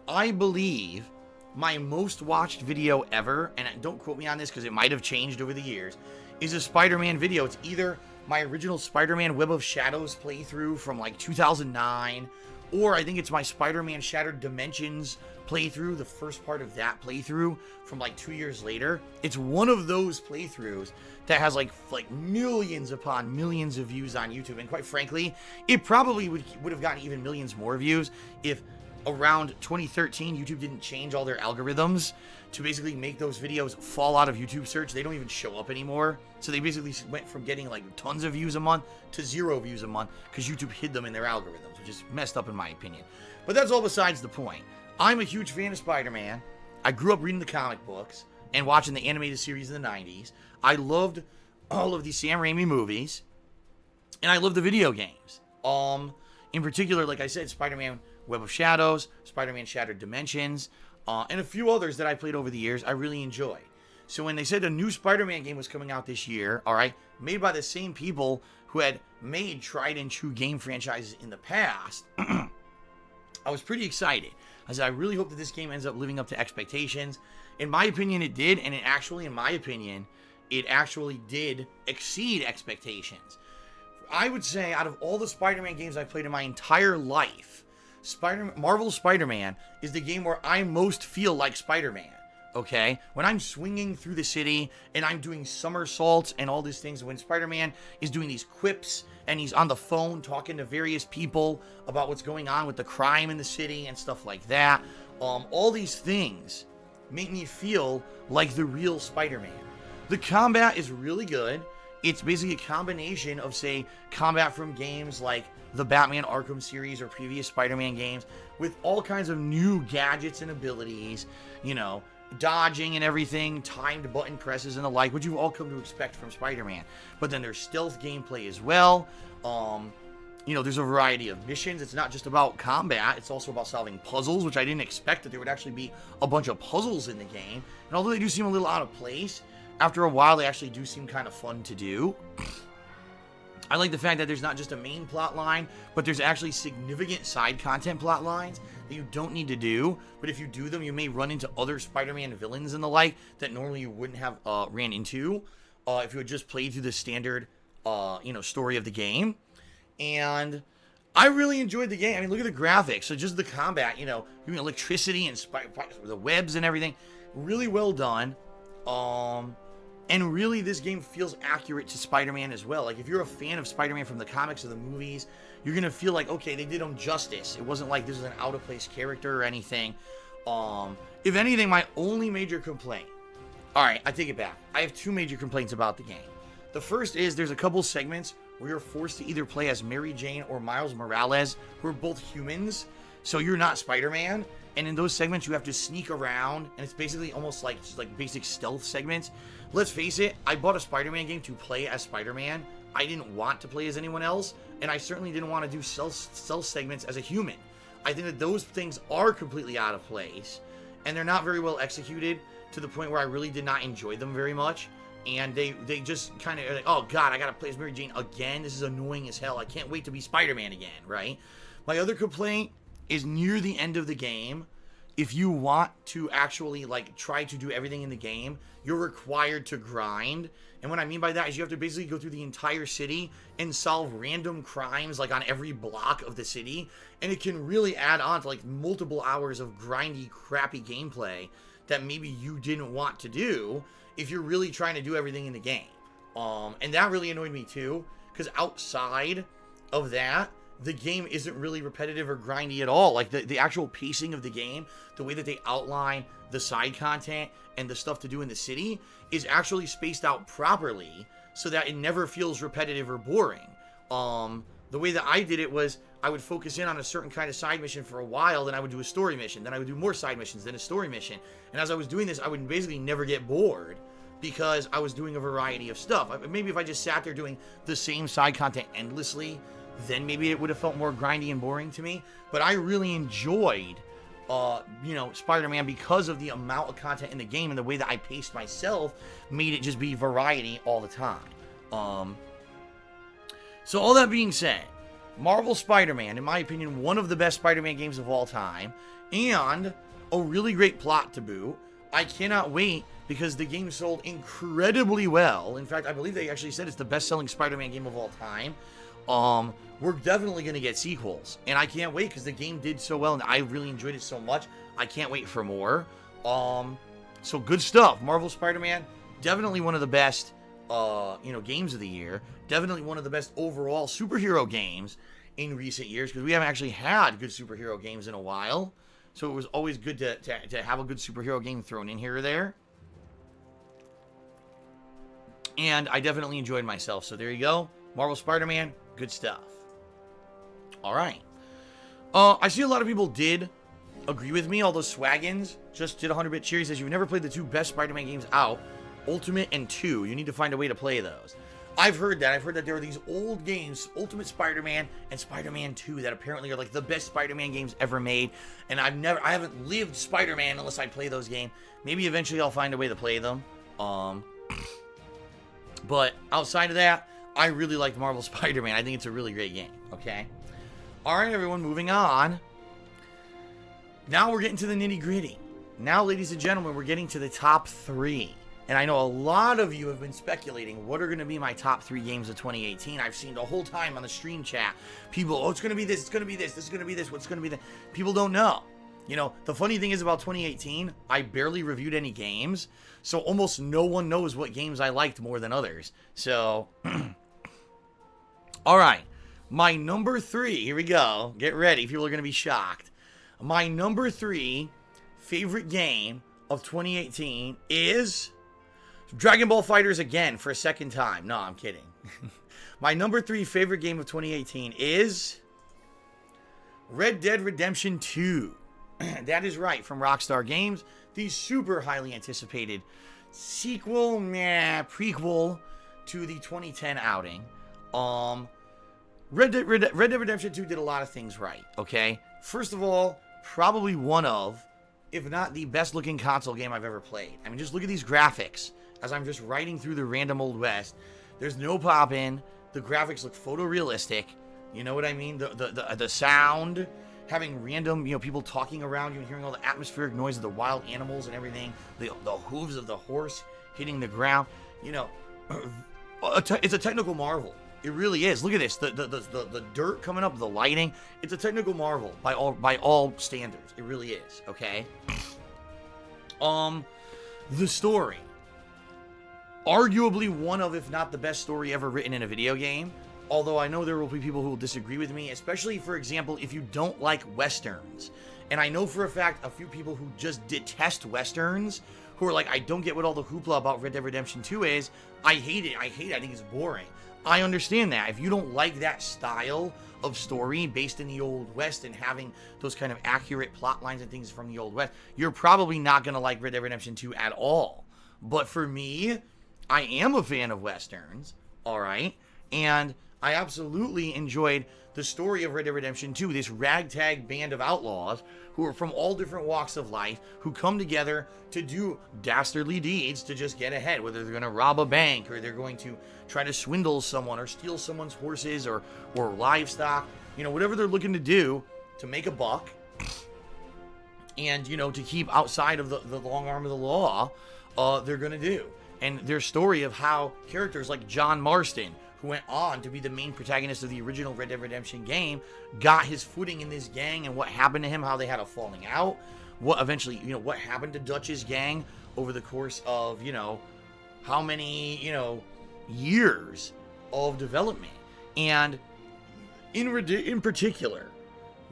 I believe my most watched video ever, and don't quote me on this because it might have changed over the years, is a Spider-Man video. It's either my original Spider-Man Web of Shadows playthrough from like 2009, or I think it's my Spider-Man Shattered Dimensions playthrough, the first part of that playthrough from like 2 years later. It's one of those playthroughs that has like millions upon millions of views on YouTube, and quite frankly, it probably would have gotten even millions more views if around 2013 YouTube didn't change all their algorithms to basically make those videos fall out of YouTube search. They don't even show up anymore. So they basically went from getting like tons of views a month to 0 views a month because YouTube hid them in their algorithms, which is messed up in my opinion. But that's all besides the point. I'm a huge fan of Spider-Man. I grew up reading the comic books and watching the animated series in the 90s. I loved all of the Sam Raimi movies, and I love the video games. In particular, like I said, Spider-Man Web of Shadows, Spider-Man Shattered Dimensions, and a few others that I played over the years I really enjoyed. So when they said a new Spider-Man game was coming out this year, alright, made by the same people who had made tried and true game franchises in the past, I was pretty excited. I said, I really hope that this game ends up living up to expectations. In my opinion, it did, and in my opinion, it actually did exceed expectations. I would say, out of all the Spider-Man games I've played in my entire life, Marvel's Spider-Man is the game where I most feel like Spider-Man, okay? When I'm swinging through the city and I'm doing somersaults and all these things, when Spider-Man is doing these quips and he's on the phone talking to various people about what's going on with the crime in the city and stuff like that, all these things make me feel like the real Spider-Man. The combat is really good. It's basically a combination of, say, combat from games like the Batman Arkham series or previous Spider-Man games with all kinds of new gadgets and abilities, dodging and everything, timed button presses and the like, which you've all come to expect from Spider-Man. But then there's stealth gameplay as well. There's a variety of missions. It's not just about combat. It's also about solving puzzles, which I didn't expect that there would actually be a bunch of puzzles in the game. And although they do seem a little out of place, after a while, they actually do seem kind of fun to do. I like the fact that there's not just a main plot line, but there's actually significant side content plot lines that you don't need to do. But if you do them, you may run into other Spider-Man villains and the like that normally you wouldn't have ran into if you had just played through the standard, story of the game. And I really enjoyed the game. I mean, look at the graphics. So just the combat, doing electricity and the webs and everything, really well done. And really, this game feels accurate to Spider-Man as well. Like, if you're a fan of Spider-Man from the comics or the movies, you're going to feel like, okay, they did him justice. It wasn't like this was an out-of-place character or anything. If anything, my only major complaint... Alright, I take it back. I have 2 major complaints about the game. The first is there's a couple segments where you're forced to either play as Mary Jane or Miles Morales, who are both humans, so you're not Spider-Man. And in those segments, you have to sneak around, and it's basically almost like basic stealth segments. Let's face it, I bought a Spider-Man game to play as Spider-Man. I didn't want to play as anyone else, and I certainly didn't want to do stealth segments as a human. I think that those things are completely out of place, and they're not very well executed to the point where I really did not enjoy them very much. And they just kind of like, oh god, I gotta play as Mary Jane again. This is annoying as hell. I can't wait to be Spider-Man again, right? My other complaint is near the end of the game. If you want to actually try to do everything in the game, you're required to grind. And what I mean by that is you have to basically go through the entire city and solve random crimes on every block of the city. And it can really add on to multiple hours of grindy, crappy gameplay that maybe you didn't want to do if you're really trying to do everything in the game. And that really annoyed me too, because outside of that, the game isn't really repetitive or grindy at all. The actual pacing of the game, the way that they outline the side content and the stuff to do in the city is actually spaced out properly so that it never feels repetitive or boring. The way that I did it was I would focus in on a certain kind of side mission for a while, then I would do a story mission, then I would do more side missions, then a story mission. And as I was doing this, I would basically never get bored because I was doing a variety of stuff. Maybe if I just sat there doing the same side content endlessly, then maybe it would have felt more grindy and boring to me. But I really enjoyed, Spider-Man because of the amount of content in the game, and the way that I paced myself made it just be variety all the time. So all that being said, Marvel Spider-Man, in my opinion, one of the best Spider-Man games of all time, and a really great plot to boot. I cannot wait because the game sold incredibly well. In fact, I believe they actually said it's the best-selling Spider-Man game of all time. We're definitely going to get sequels, and I can't wait because the game did so well, and I really enjoyed it so much. I can't wait for more. So good stuff. Marvel Spider-Man, definitely one of the best, games of the year. Definitely one of the best overall superhero games in recent years, because we haven't actually had good superhero games in a while. So it was always good to have a good superhero game thrown in here or there. And I definitely enjoyed myself. So there you go. Marvel Spider-Man, good stuff. All right. I see a lot of people did agree with me. Although Swaggins just did 100-bit cheer. He says, you've never played the 2 best Spider-Man games out, Ultimate and 2. You need to find a way to play those. I've heard that. I've heard that there are these old games, Ultimate Spider-Man and Spider-Man 2, that apparently are the best Spider-Man games ever made. And I haven't lived Spider-Man unless I play those games. Maybe eventually I'll find a way to play them. But outside of that, I really like Marvel Spider-Man. I think it's a really great game. Okay? Alright, everyone, moving on. Now we're getting to the nitty-gritty. Now, ladies and gentlemen, we're getting to the top 3. And I know a lot of you have been speculating what are going to be my top 3 games of 2018. I've seen the whole time on the stream chat, people, it's going to be this, it's going to be this, this is going to be this, what's going to be that. People don't know. The funny thing is about 2018, I barely reviewed any games, so almost no one knows what games I liked more than others. So, alright, my number 3, here we go, get ready, people are going to be shocked. My number 3 favorite game of 2018 is Dragon Ball FighterZ again for a second time. No, I'm kidding. My number 3 favorite game of 2018 is Red Dead Redemption 2. That is right, from Rockstar Games. The super highly anticipated prequel to the 2010 outing. Red Dead Redemption 2 did a lot of things right, okay? First of all, probably one of, if not the best looking console game I've ever played. I mean, just look at these graphics as I'm just riding through the random Old West. There's no pop-in. The graphics look photorealistic. You know what I mean? The sound, having random, people talking around you and hearing all the atmospheric noise of the wild animals and everything. The hooves of the horse hitting the ground. It's a technical marvel. It really is. Look at this. The dirt coming up, the lighting. It's a technical marvel by all standards. It really is. Okay. The story. Arguably one of, if not the best story ever written in a video game. Although I know there will be people who will disagree with me, especially, for example, if you don't like Westerns. And I know for a fact a few people who just detest Westerns, who are like, I don't get what all the hoopla about Red Dead Redemption 2 is. I hate it. I think it's boring. I understand that. If you don't like that style of story based in the Old West and having those kind of accurate plot lines and things from the Old West, you're probably not going to like Red Dead Redemption 2 at all. But for me, I am a fan of Westerns, all right? And I absolutely enjoyed the story of Red Dead Redemption 2, this ragtag band of outlaws who are from all different walks of life, who come together to do dastardly deeds to just get ahead, whether they're going to rob a bank or they're going to try to swindle someone or steal someone's horses or livestock, whatever they're looking to do to make a buck and, to keep outside of the long arm of the law, they're going to do. And their story of how characters like John Marston, who went on to be the main protagonist of the original Red Dead Redemption game, got his footing in this gang and what happened to him, how they had a falling out, what eventually, what happened to Dutch's gang over the course of, how many, years of development. And in particular,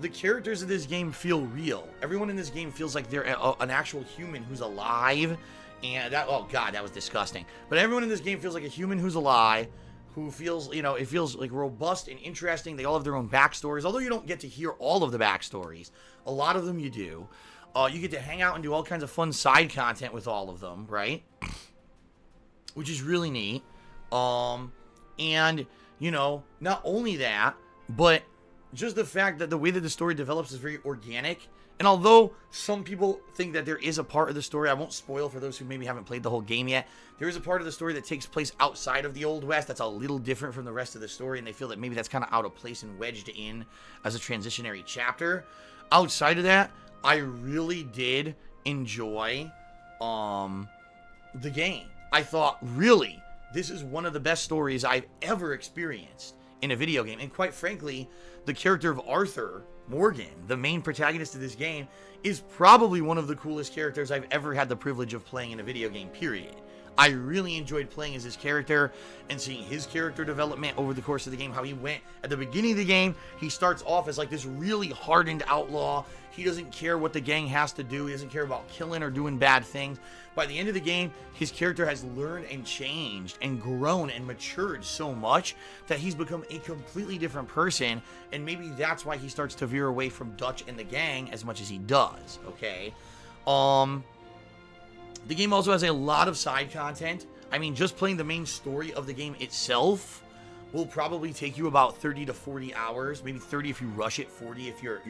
the characters of this game feel real. Everyone in this game feels like they're an actual human who's alive. And that, oh God, that was disgusting. But everyone in this game feels like a human who's alive, who feels, it feels like robust and interesting. They all have their own backstories. Although you don't get to hear all of the backstories, a lot of them you do. You get to hang out and do all kinds of fun side content with all of them, right? Which is really neat. And, not only that, but just the fact that the way that the story develops is very organic. And although some people think that there is a part of the story, I won't spoil for those who maybe haven't played the whole game yet, there is a part of the story that takes place outside of the Old West that's a little different from the rest of the story, and they feel that maybe that's kind of out of place and wedged in as a transitionary chapter. Outside of that, I really did enjoy the game. I thought, really, this is one of the best stories I've ever experienced in a video game. And quite frankly, the character of Arthur Morgan, the main protagonist of this game, is probably one of the coolest characters I've ever had the privilege of playing in a video game, period. I really enjoyed playing as his character and seeing his character development over the course of the game, how he went at the beginning of the game. He starts off as like this really hardened outlaw. He doesn't care what the gang has to do. He doesn't care about killing or doing bad things. By the end of the game, his character has learned and changed and grown and matured so much that he's become a completely different person. And maybe that's why he starts to veer away from Dutch and the gang as much as he does, okay? The game also has a lot of side content. I mean, just playing the main story of the game itself will probably take you about 30 to 40 hours, maybe 30 if you rush it, 40 if you're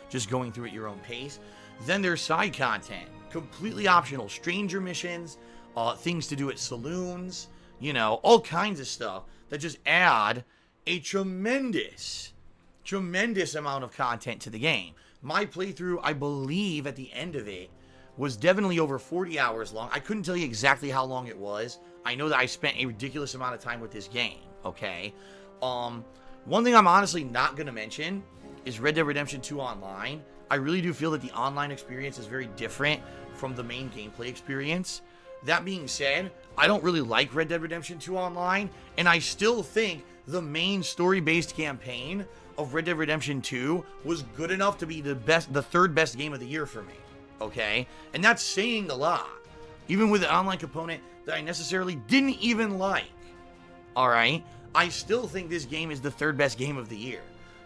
just going through at your own pace. Then there's side content, completely optional, stranger missions, things to do at saloons, all kinds of stuff that just add a tremendous amount of content to the game. My playthrough, I believe at the end of it, was definitely over 40 hours long. I couldn't tell you exactly how long it was. I know that I spent a ridiculous amount of time with this game, okay? One thing I'm honestly not going to mention is Red Dead Redemption 2 Online. I really do feel that the online experience is very different from the main gameplay experience. That being said, I don't really like Red Dead Redemption 2 Online, and I still think the main story-based campaign of Red Dead Redemption 2 was good enough to be the third best game of the year for me. Okay, and that's saying a lot, even with an online component that I necessarily didn't even like. All right, I still think this game is the third best game of the year.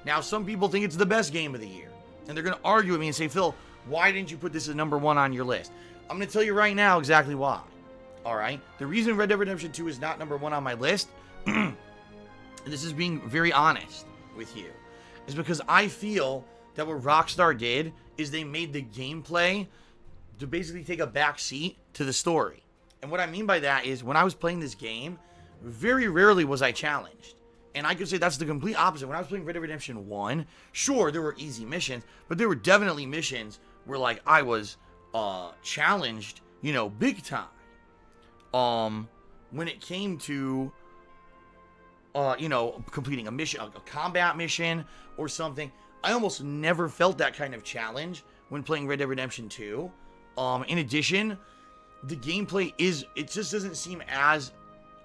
Now, some people think it's the best game of the year, and they're going to argue with me and say, Phil, why didn't you put this as number one on your list? I'm going to tell you right now exactly why. All right, the reason Red Dead Redemption 2 is not number one on my list, and this is being very honest with you, is because I feel that what Rockstar did is they made the gameplay to basically take a back seat to the story. And what I mean by that is when I was playing this game, very rarely was I challenged. And I could say that's the complete opposite. When I was playing Red Dead Redemption 1, sure, there were easy missions, but there were definitely missions where, like, I was challenged, big time. When it came to, completing a mission, a combat mission or something, I almost never felt that kind of challenge when playing Red Dead Redemption 2. In addition, the gameplay it just doesn't seem as,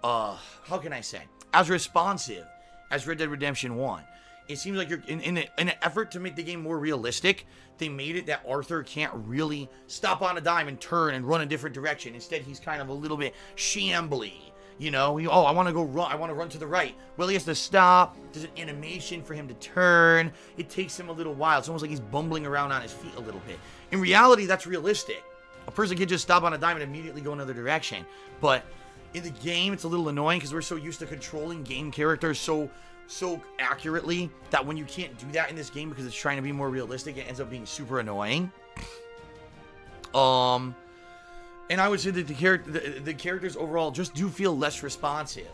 how can I say, as responsive as Red Dead Redemption 1. It seems like you're in an effort to make the game more realistic, they made it that Arthur can't really stop on a dime and turn and run a different direction. Instead, he's kind of a little bit shambly. I want to go run. I want to run to the right. Well, he has to stop. There's an animation for him to turn. It takes him a little while. It's almost like he's bumbling around on his feet a little bit. In reality, that's realistic. A person can just stop on a dime and immediately go another direction. But in the game, it's a little annoying because we're so used to controlling game characters so accurately that when you can't do that in this game because it's trying to be more realistic, it ends up being super annoying. And I would say that the characters overall just do feel less responsive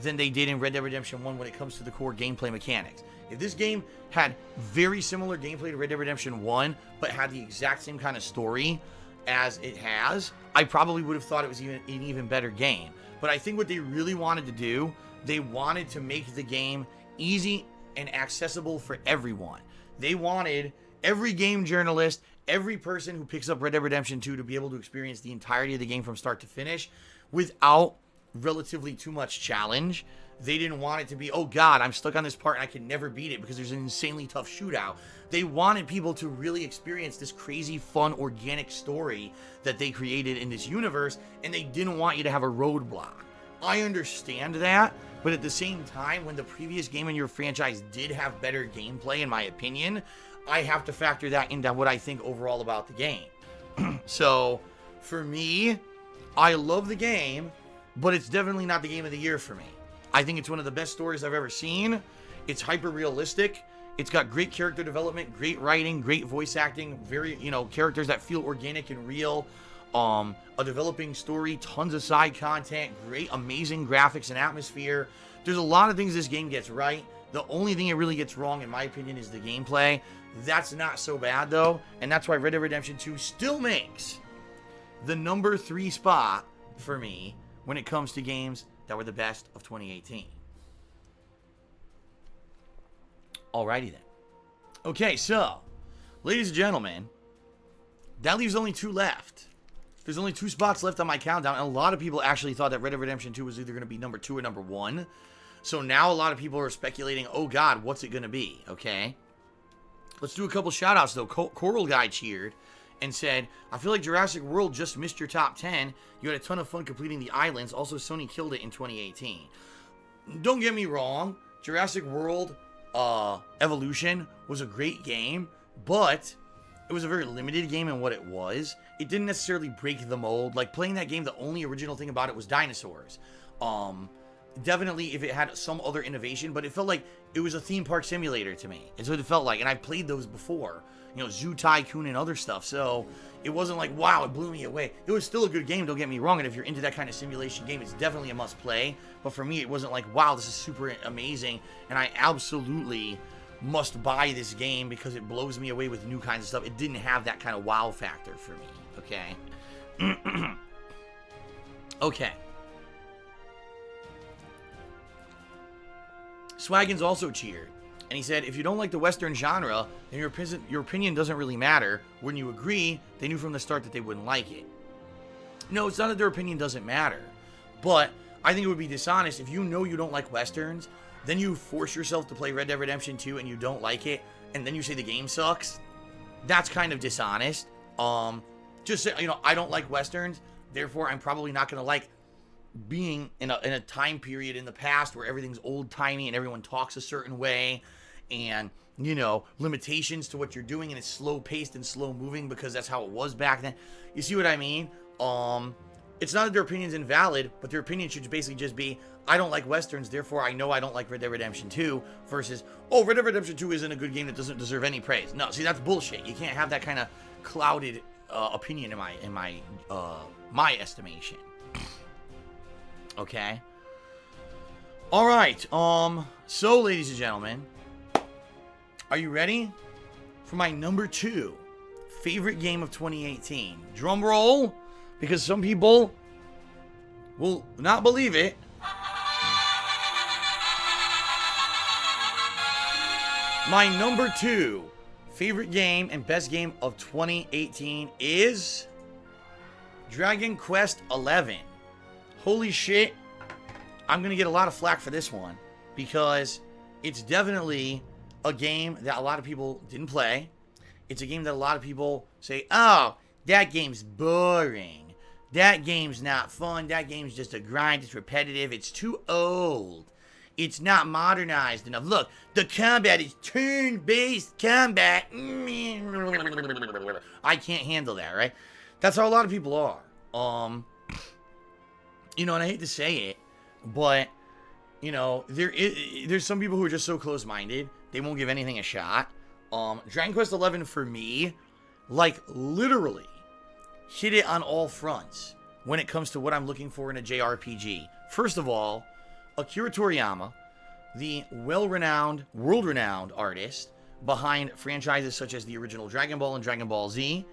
than they did in Red Dead Redemption 1 when it comes to the core gameplay mechanics. If this game had very similar gameplay to Red Dead Redemption 1, but had the exact same kind of story as it has, I probably would have thought it was an even better game. But I think what they really wanted to do, they wanted to make the game easy and accessible for everyone. They wanted every game journalist, every person who picks up Red Dead Redemption 2 to be able to experience the entirety of the game from start to finish without relatively too much challenge. They didn't want it to be, oh god, I'm stuck on this part and I can never beat it because there's an insanely tough shootout. They wanted people to really experience this crazy, fun, organic story that they created in this universe, and they didn't want you to have a roadblock. I understand that, but at the same time, when the previous game in your franchise did have better gameplay, in my opinion, I have to factor that into what I think overall about the game. So, for me, I love the game, but it's definitely not the game of the year for me. I think it's one of the best stories I've ever seen. It's hyper-realistic. It's got great character development, great writing, great voice acting, very, characters that feel organic and real. A developing story, tons of side content, great, amazing graphics and atmosphere. There's a lot of things this game gets right. The only thing it really gets wrong, in my opinion, is the gameplay. That's not so bad, though, and that's why Red Dead Redemption 2 still makes the number 3 spot for me when it comes to games that were the best of 2018. Alrighty then. Okay, so, ladies and gentlemen, that leaves only 2 left. There's only 2 spots left on my countdown, and a lot of people actually thought that Red Dead Redemption 2 was either going to be number 2 or number 1. So now a lot of people are speculating, oh god, what's it going to be, okay? Let's do a couple shout-outs, though. Coral Guy cheered and said, I feel like Jurassic World just missed your top 10. You had a ton of fun completing the islands. Also, Sony killed it in 2018. Don't get me wrong. Jurassic World Evolution was a great game, but it was a very limited game in what it was. It didn't necessarily break the mold. Like, playing that game, the only original thing about it was dinosaurs. Definitely if it had some other innovation, but it felt like it was a theme park simulator to me. It's what it felt like, and I've played those before. Zoo Tycoon and other stuff, so it wasn't like, wow, it blew me away. It was still a good game, don't get me wrong, and if you're into that kind of simulation game, it's definitely a must-play, but for me, it wasn't like, wow, this is super amazing, and I absolutely must buy this game because it blows me away with new kinds of stuff. It didn't have that kind of wow factor for me, okay? Okay. Swaggins also cheered, and he said, if you don't like the Western genre, then your opinion doesn't really matter. Wouldn't you agree? They knew from the start that they wouldn't like it. No, it's not that their opinion doesn't matter, but I think it would be dishonest if you know you don't like Westerns, then you force yourself to play Red Dead Redemption 2 and you don't like it, and then you say the game sucks. That's kind of dishonest. Just say, I don't like Westerns, therefore I'm probably not going to like being in a time period in the past where everything's old-timey and everyone talks a certain way, and limitations to what you're doing, and it's slow-paced and slow-moving because that's how it was back then. You see what I mean? It's not that their opinion's invalid, but their opinion should basically just be, I don't like Westerns, therefore I know I don't like Red Dead Redemption 2, versus, oh, Red Dead Redemption 2 isn't a good game that doesn't deserve any praise. No, see, that's bullshit. You can't have that kind of clouded opinion in my estimation. Okay. All right. So, ladies and gentlemen, are you ready for my number 2 favorite game of 2018? Drum roll, because some people will not believe it. My number 2 favorite game and best game of 2018 is Dragon Quest XI. Holy shit. I'm going to get a lot of flack for this one because it's definitely a game that a lot of people didn't play. It's a game that a lot of people say, oh, that game's boring. That game's not fun. That game's just a grind. It's repetitive. It's too old. It's not modernized enough. Look, the combat is turn-based combat. I can't handle that, right? That's how a lot of people are. And I hate to say it, but, there's some people who are just so close-minded, they won't give anything a shot. Dragon Quest XI, for me, literally hit it on all fronts when it comes to what I'm looking for in a JRPG. First of all, Akira Toriyama, the well-renowned, world-renowned artist behind franchises such as the original Dragon Ball and Dragon Ball Z,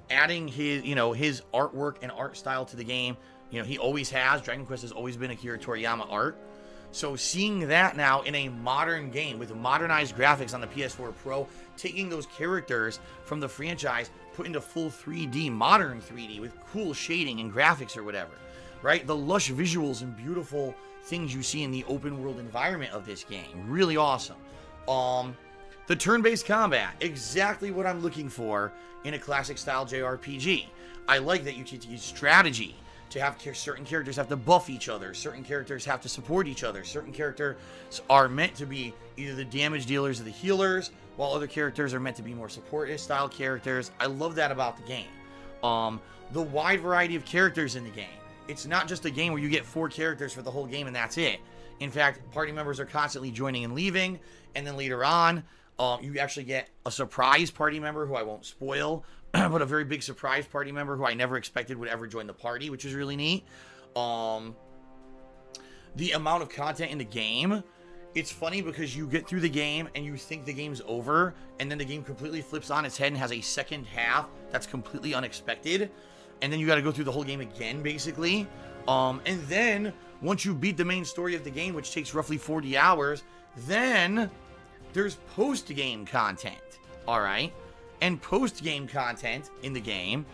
adding his artwork and art style to the game. He always has. Dragon Quest has always been Akira Toriyama art. So seeing that now in a modern game with modernized graphics on the PS4 Pro, taking those characters from the franchise, put into full 3D, modern 3D with cool shading and graphics or whatever, right? The lush visuals and beautiful things you see in the open world environment of this game. Really awesome. The turn-based combat, exactly what I'm looking for in a classic style JRPG. I like that you get to use strategy to have certain characters have to buff each other, certain characters have to support each other, certain characters are meant to be either the damage dealers or the healers, while other characters are meant to be more supportive style characters. I love that about the game. The wide variety of characters in the game. It's not just a game where you get 4 characters for the whole game and that's it. In fact, party members are constantly joining and leaving, and then later on, you actually get a surprise party member who I won't spoil, but a very big surprise party member who I never expected would ever join the party, which is really neat. The amount of content in the game, it's funny because you get through the game and you think the game's over, and then the game completely flips on its head and has a second half that's completely unexpected, and then you got to go through the whole game again, basically. And then, once you beat the main story of the game, which takes roughly 40 hours, then there's post-game content, alright? And post-game content in the game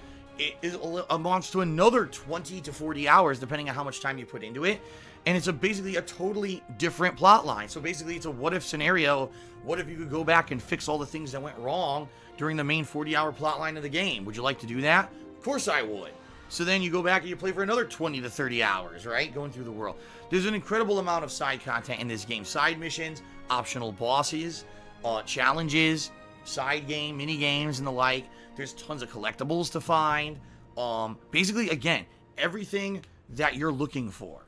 amounts to another 20 to 40 hours, depending on how much time you put into it. And it's basically a totally different plot line. So basically, it's a what-if scenario of what if you could go back and fix all the things that went wrong during the main 40-hour plot line of the game. Would you like to do that? Of course I would. So then you go back and you play for another 20 to 30 hours, right? Going through the world. There's an incredible amount of side content in this game. Side missions, optional bosses, challenges, side game, mini games, and the like. There's tons of collectibles to find. Basically, again, everything that you're looking for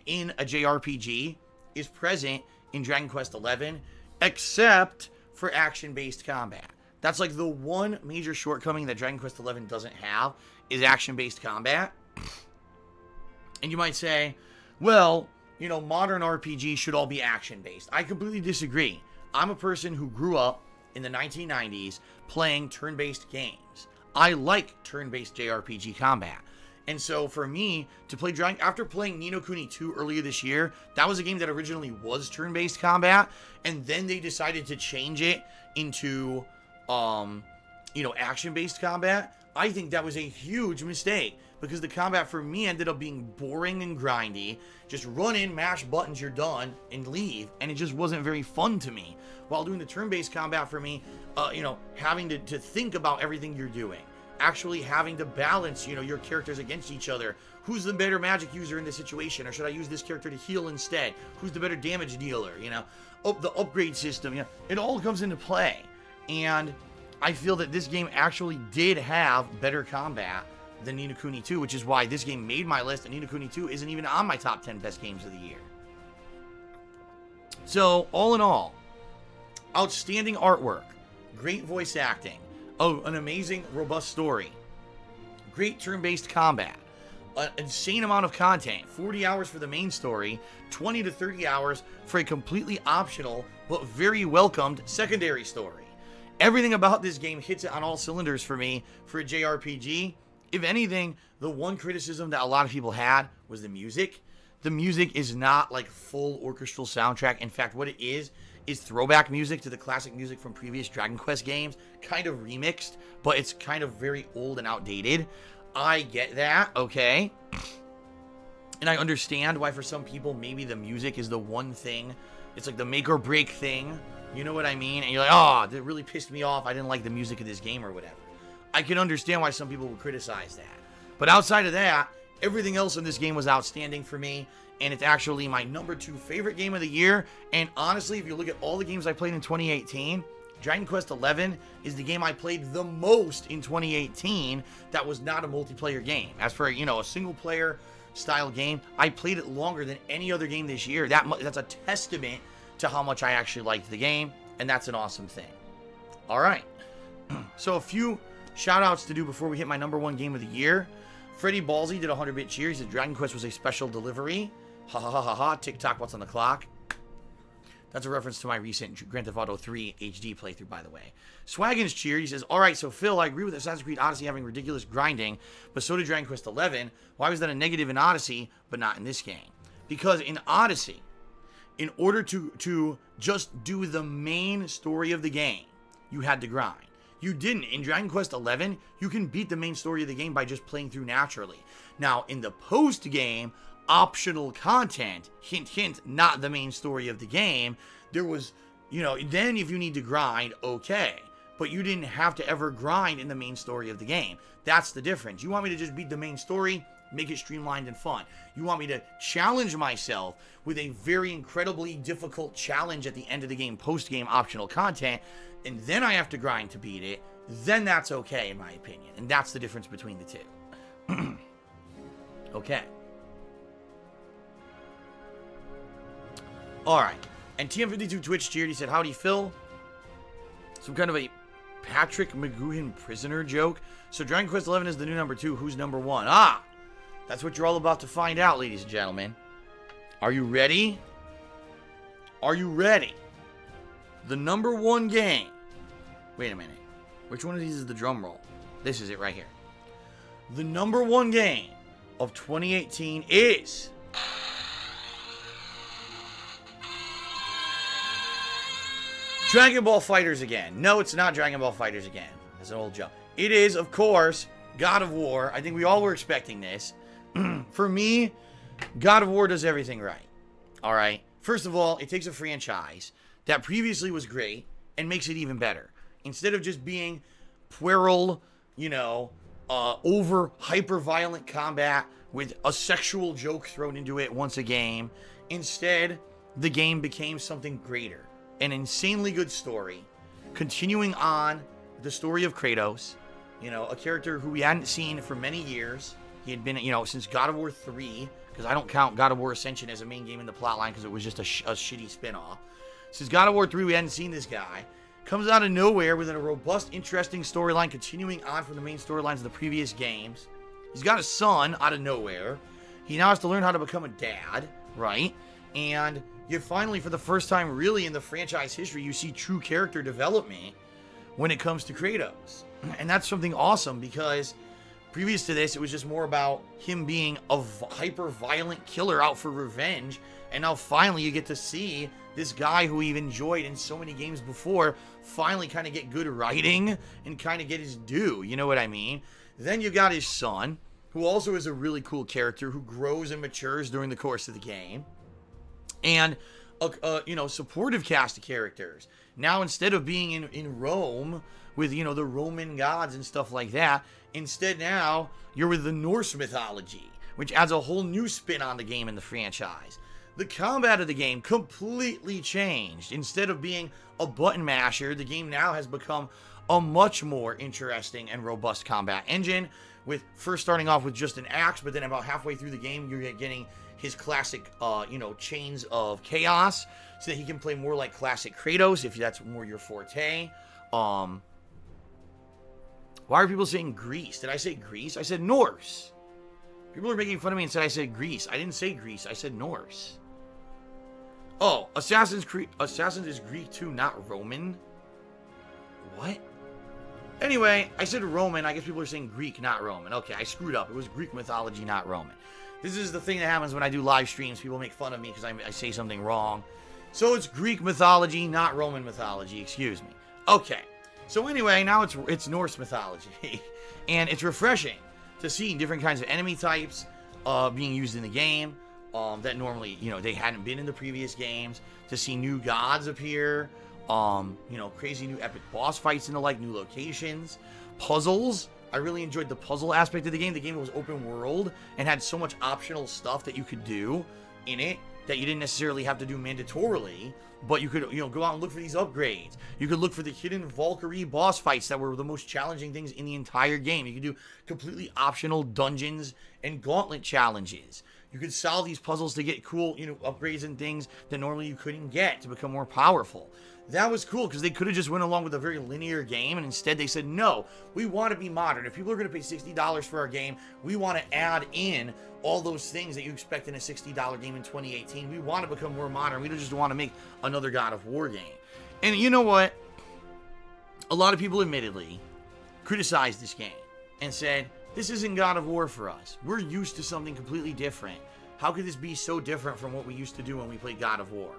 in a JRPG is present in Dragon Quest XI, except for action-based combat. That's like the one major shortcoming that Dragon Quest XI doesn't have, is action-based combat. And you might say, well, modern RPGs should all be action-based. I completely disagree. I'm a person who grew up in the 1990s playing turn-based games. I like turn-based JRPG combat. And so for me to play Dragon, after playing Ni no Kuni 2 earlier this year, that was a game that originally was turn-based combat, and then they decided to change it into action-based combat. I think that was a huge mistake, because the combat for me ended up being boring and grindy. Just run in, mash buttons, you're done, and leave. And it just wasn't very fun to me. While doing the turn-based combat for me, having to think about everything you're doing. Actually having to balance, your characters against each other. Who's the better magic user in this situation? Or should I use this character to heal instead? Who's the better damage dealer? The upgrade system, it all comes into play. And I feel that this game actually did have better combat than Ni no Kuni 2, which is why this game made my list, and Ni no Kuni 2 isn't even on my top 10 best games of the year. So, all in all, outstanding artwork, great voice acting, an amazing, robust story, great turn-based combat, an insane amount of content. 40 hours for the main story, 20 to 30 hours for a completely optional but very welcomed secondary story. Everything about this game hits it on all cylinders for me for a JRPG. If anything, the one criticism that a lot of people had was the music. The music is not like full orchestral soundtrack. In fact, what it is throwback music to the classic music from previous Dragon Quest games, kind of remixed, but it's kind of very old and outdated. I get that, okay? And I understand why for some people maybe the music is the one thing. It's like the make or break thing. You know what I mean? And you're like, oh, that really pissed me off. I didn't like the music of this game or whatever. I can understand why some people would criticize that. But outside of that, everything else in this game was outstanding for me. And it's actually my number 2 favorite game of the year. And honestly, if you look at all the games I played in 2018, Dragon Quest XI is the game I played the most in 2018 that was not a multiplayer game. As for, a single player style game, I played it longer than any other game this year. That's a testament to how much I actually liked the game, and that's an awesome thing. All right. So a few shout outs to do before we hit my number 1 game of the year. Freddie Ballsy did 100-bit cheer. He said Dragon Quest was a special delivery. Ha ha ha ha ha. TikTok, what's on the clock? That's a reference to my recent Grand Theft Auto 3 HD playthrough, by the way. Swaggins cheered. He says, all right, so Phil, I agree with Assassin's Creed Odyssey having ridiculous grinding, but so did Dragon Quest XI. Why was that a negative in Odyssey, but not in this game? Because in Odyssey, in order to just do the main story of the game, you had to grind. You didn't. In Dragon Quest XI, you can beat the main story of the game by just playing through naturally. Now, in the post-game, optional content, hint, hint, not the main story of the game, there was, then if you need to grind, okay. But you didn't have to ever grind in the main story of the game. That's the difference. You want me to just beat the main story, make it streamlined and fun. You want me to challenge myself with a very incredibly difficult challenge at the end of the game, post-game optional content, and then I have to grind to beat it, then that's okay, in my opinion. And that's the difference between the two. Okay. Alright. And TM52 Twitch cheered. He said, howdy, Phil. Some kind of a Patrick McGoohan prisoner joke. So Dragon Quest XI is the new number 2. Who's number 1? Ah! That's what you're all about to find out, ladies and gentlemen. Are you ready? Are you ready? The number 1 game. Wait a minute. Which one of these is the drum roll? This is it right here. The number 1 game of 2018 is... Dragon Ball FighterZ again. No, it's not Dragon Ball FighterZ again. That's an old joke. It is, of course, God of War. I think we all were expecting this. For me, God of War does everything right. Alright? First of all, it takes a franchise that previously was great and makes it even better. Instead of just being puerile, over hyper-violent combat with a sexual joke thrown into it once a game, instead, the game became something greater. An insanely good story, continuing on the story of Kratos, a character who we hadn't seen for many years. He had been, since God of War 3, because I don't count God of War Ascension as a main game in the plotline because it was just a shitty spin-off. Since God of War 3, we hadn't seen this guy. Comes out of nowhere with a robust, interesting storyline, continuing on from the main storylines of the previous games. He's got a son out of nowhere. He now has to learn how to become a dad, right? And you finally, for the first time really in the franchise history, you see true character development when it comes to Kratos. And that's something awesome because previous to this, it was just more about him being a hyper-violent killer out for revenge. And now finally you get to see this guy who we've enjoyed in so many games before finally kind of get good writing and kind of get his due. You know what I mean? Then you got his son, who also is a really cool character who grows and matures during the course of the game. And a supportive cast of characters. Now, instead of being in Rome with, the Roman gods and stuff like that, instead now you're with the Norse mythology, which adds a whole new spin on the game and the franchise. The combat of the game completely changed. Instead of being a button masher, the game now has become a much more interesting and robust combat engine, with first starting off with just an axe, but then about halfway through the game, you're getting his classic, chains of chaos, so that he can play more like classic Kratos, if that's more your forte. Why are people saying Greece? Did I say Greece? I said Norse. People are making fun of me and said I said Greece. I didn't say Greece. I said Norse. Oh, Assassin's is Greek too, not Roman? What? Anyway, I said Roman. I guess people are saying Greek, not Roman. Okay, I screwed up. It was Greek mythology, not Roman. This is the thing that happens when I do live streams. People make fun of me because I say something wrong. So it's Greek mythology, not Roman mythology. Excuse me. Okay. So anyway, now it's Norse mythology. And it's refreshing to see different kinds of enemy types being used in the game. That normally, they hadn't been in the previous games, to see new gods appear, crazy new epic boss fights and the like, new locations, puzzles. I really enjoyed the puzzle aspect of the game. The game was open world and had so much optional stuff that you could do in it that you didn't necessarily have to do mandatorily, but you could, go out and look for these upgrades. You could look for the hidden Valkyrie boss fights that were the most challenging things in the entire game. You could do completely optional dungeons and gauntlet challenges. You could solve these puzzles to get cool, upgrades and things that normally you couldn't get to become more powerful. That was cool because they could have just went along with a very linear game, and instead they said, no, we want to be modern. If people are going to pay $60 for our game, we want to add in all those things that you expect in a $60 game in 2018. We want to become more modern. We don't just want to make another God of War game. And you know what? A lot of people admittedly criticized this game and said, this isn't God of War for us. We're used to something completely different. How could this be so different from what we used to do when we played God of War?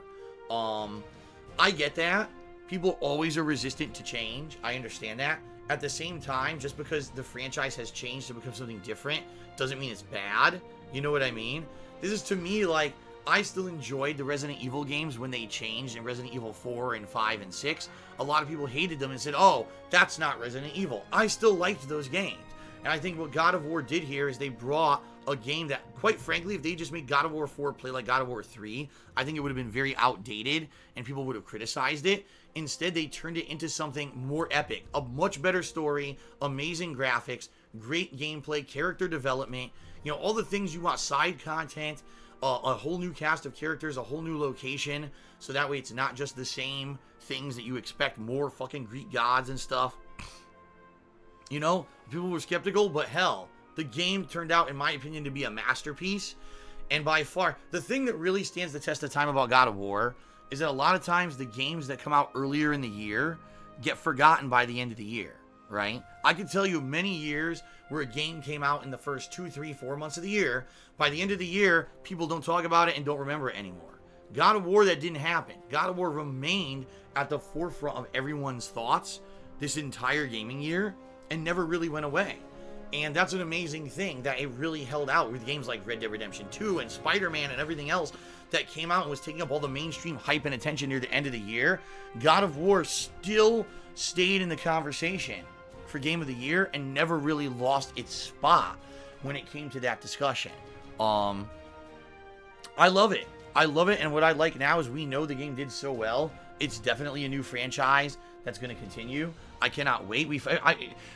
I get that. People always are resistant to change. I understand that. At the same time, just because the franchise has changed to become something different doesn't mean it's bad. You know what I mean? This is, to me, like, I still enjoyed the Resident Evil games when they changed in Resident Evil 4 and 5 and 6. A lot of people hated them and said, oh, that's not Resident Evil. I still liked those games. And I think what God of War did here is they brought a game that, quite frankly, if they just made God of War 4 play like God of War 3, I think it would have been very outdated and people would have criticized it. Instead, they turned it into something more epic, a much better story, amazing graphics, great gameplay, character development, all the things you want, side content, a whole new cast of characters, a whole new location, so that way it's not just the same things that you expect, more fucking Greek gods and stuff. People were skeptical, but hell, the game turned out, in my opinion, to be a masterpiece. And by far, the thing that really stands the test of time about God of War is that a lot of times the games that come out earlier in the year get forgotten by the end of the year, right? I could tell you many years where a game came out in the first 2, 3, 4 months of the year. By the end of the year, people don't talk about it and don't remember it anymore. God of War, that didn't happen. God of War remained at the forefront of everyone's thoughts this entire gaming year and never really went away. And that's an amazing thing, that it really held out with games like Red Dead Redemption 2 and Spider-Man and everything else that came out and was taking up all the mainstream hype and attention near the end of the year. God of War still stayed in the conversation for Game of the Year and never really lost its spot when it came to that discussion. I love it. And what I like now is we know the game did so well. It's definitely a new franchise that's going to continue. I cannot wait.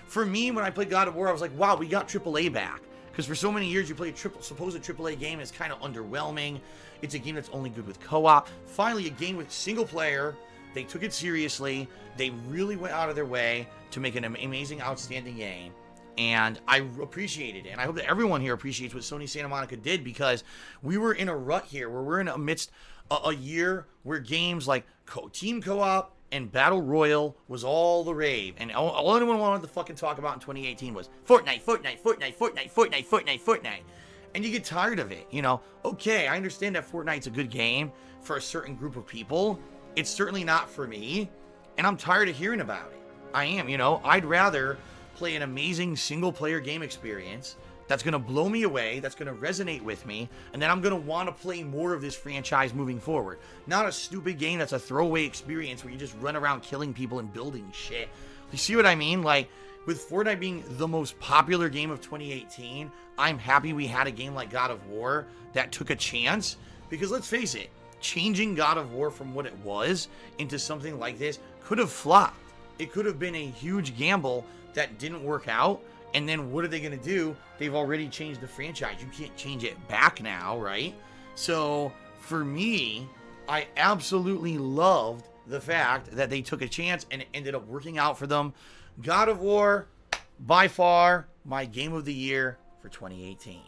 For me, when I played God of War, I was like, wow, we got AAA back. Because for so many years, you play a supposed AAA game, it's kind of underwhelming. It's a game that's only good with co-op. Finally, a game with single player. They took it seriously. They really went out of their way to make an amazing, outstanding game. And I appreciated it. And I hope that everyone here appreciates what Sony Santa Monica did, because we were in a rut here where we're in amidst a year where games like team co-op and Battle Royale was all the rave. And all anyone wanted to fucking talk about in 2018 was Fortnite. And you get tired of it, Okay, I understand that Fortnite's a good game for a certain group of people. It's certainly not for me. And I'm tired of hearing about it. I am, I'd rather play an amazing single-player game experience that's going to blow me away, that's going to resonate with me, and then I'm going to want to play more of this franchise moving forward. Not a stupid game that's a throwaway experience where you just run around killing people and building shit. You see what I mean? Like, with Fortnite being the most popular game of 2018, I'm happy we had a game like God of War that took a chance, because let's face it, changing God of War from what it was into something like this could have flopped. It could have been a huge gamble that didn't work out. And then what are they going to do? They've already changed the franchise. You can't change it back now, right? So for me, I absolutely loved the fact that they took a chance and it ended up working out for them. God of War, by far, my game of the year for 2018.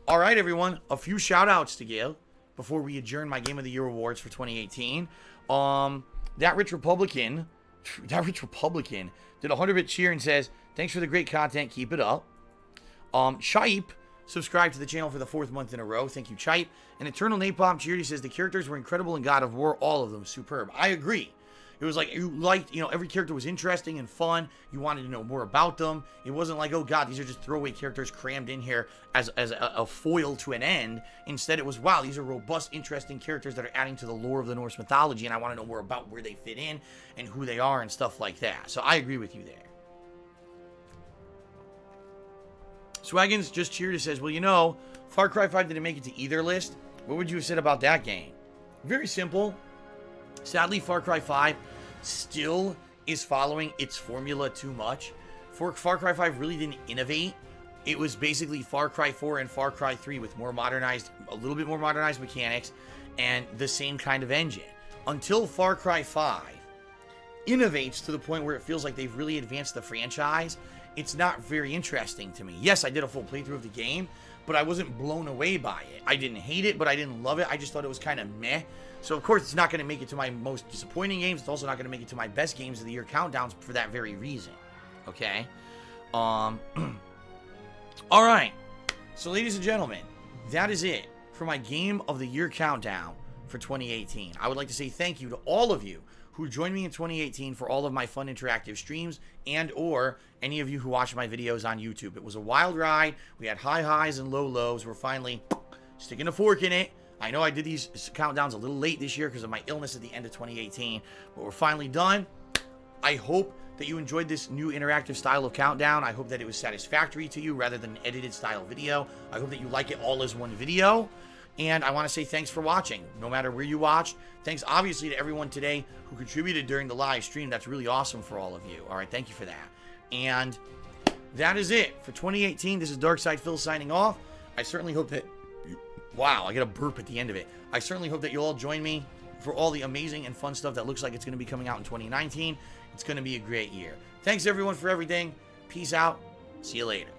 All right, everyone. A few shout-outs to give before we adjourn my Game of the Year awards for 2018. That Rich Republican did a 100-bit cheer and says, thanks for the great content. Keep it up. Chipe subscribed to the channel for the 4th month in a row. Thank you, Chipe. And Eternal Napalm cheered. He says, the characters were incredible in God of War. All of them superb. I agree. It was like, you liked, every character was interesting and fun. You wanted to know more about them. It wasn't like, oh God, these are just throwaway characters crammed in here as a foil to an end. Instead, it was, wow, these are robust, interesting characters that are adding to the lore of the Norse mythology, and I want to know more about where they fit in and who they are and stuff like that. So I agree with you there. Swaggins just cheered and says, well, Far Cry 5 didn't make it to either list. What would you have said about that game? Very simple. Sadly, Far Cry 5 still is following its formula too much. Far Cry 5 really didn't innovate. It was basically Far Cry 4 and Far Cry 3 with a little bit more modernized mechanics and the same kind of engine. Until Far Cry 5 innovates to the point where it feels like they've really advanced the franchise, it's not very interesting to me. Yes, I did a full playthrough of the game, but I wasn't blown away by it. I didn't hate it, but I didn't love it. I just thought it was kind of meh. So, of course, it's not going to make it to my most disappointing games. It's also not going to make it to my best games of the year countdowns for that very reason. Okay? All right. So, ladies and gentlemen, that is it for my Game of the Year countdown for 2018. I would like to say thank you to all of you who joined me in 2018 for all of my fun interactive streams and or any of you who watch my videos on YouTube. It was a wild ride. We had high highs and low lows. We're finally sticking a fork in it. I know I did these countdowns a little late this year because of my illness at the end of 2018, but we're finally done. I hope that you enjoyed this new interactive style of countdown. I hope that it was satisfactory to you rather than an edited style video. I hope that you like it all as one video. And I want to say thanks for watching, no matter where you watched. Thanks, obviously, to everyone today who contributed during the live stream. That's really awesome for all of you. All right, thank you for that. And that is it for 2018. This is Darkside Phil signing off. I certainly hope that... Wow, I get a burp at the end of it. I certainly hope that you'll all join me for all the amazing and fun stuff that looks like it's going to be coming out in 2019. It's going to be a great year. Thanks, everyone, for everything. Peace out. See you later.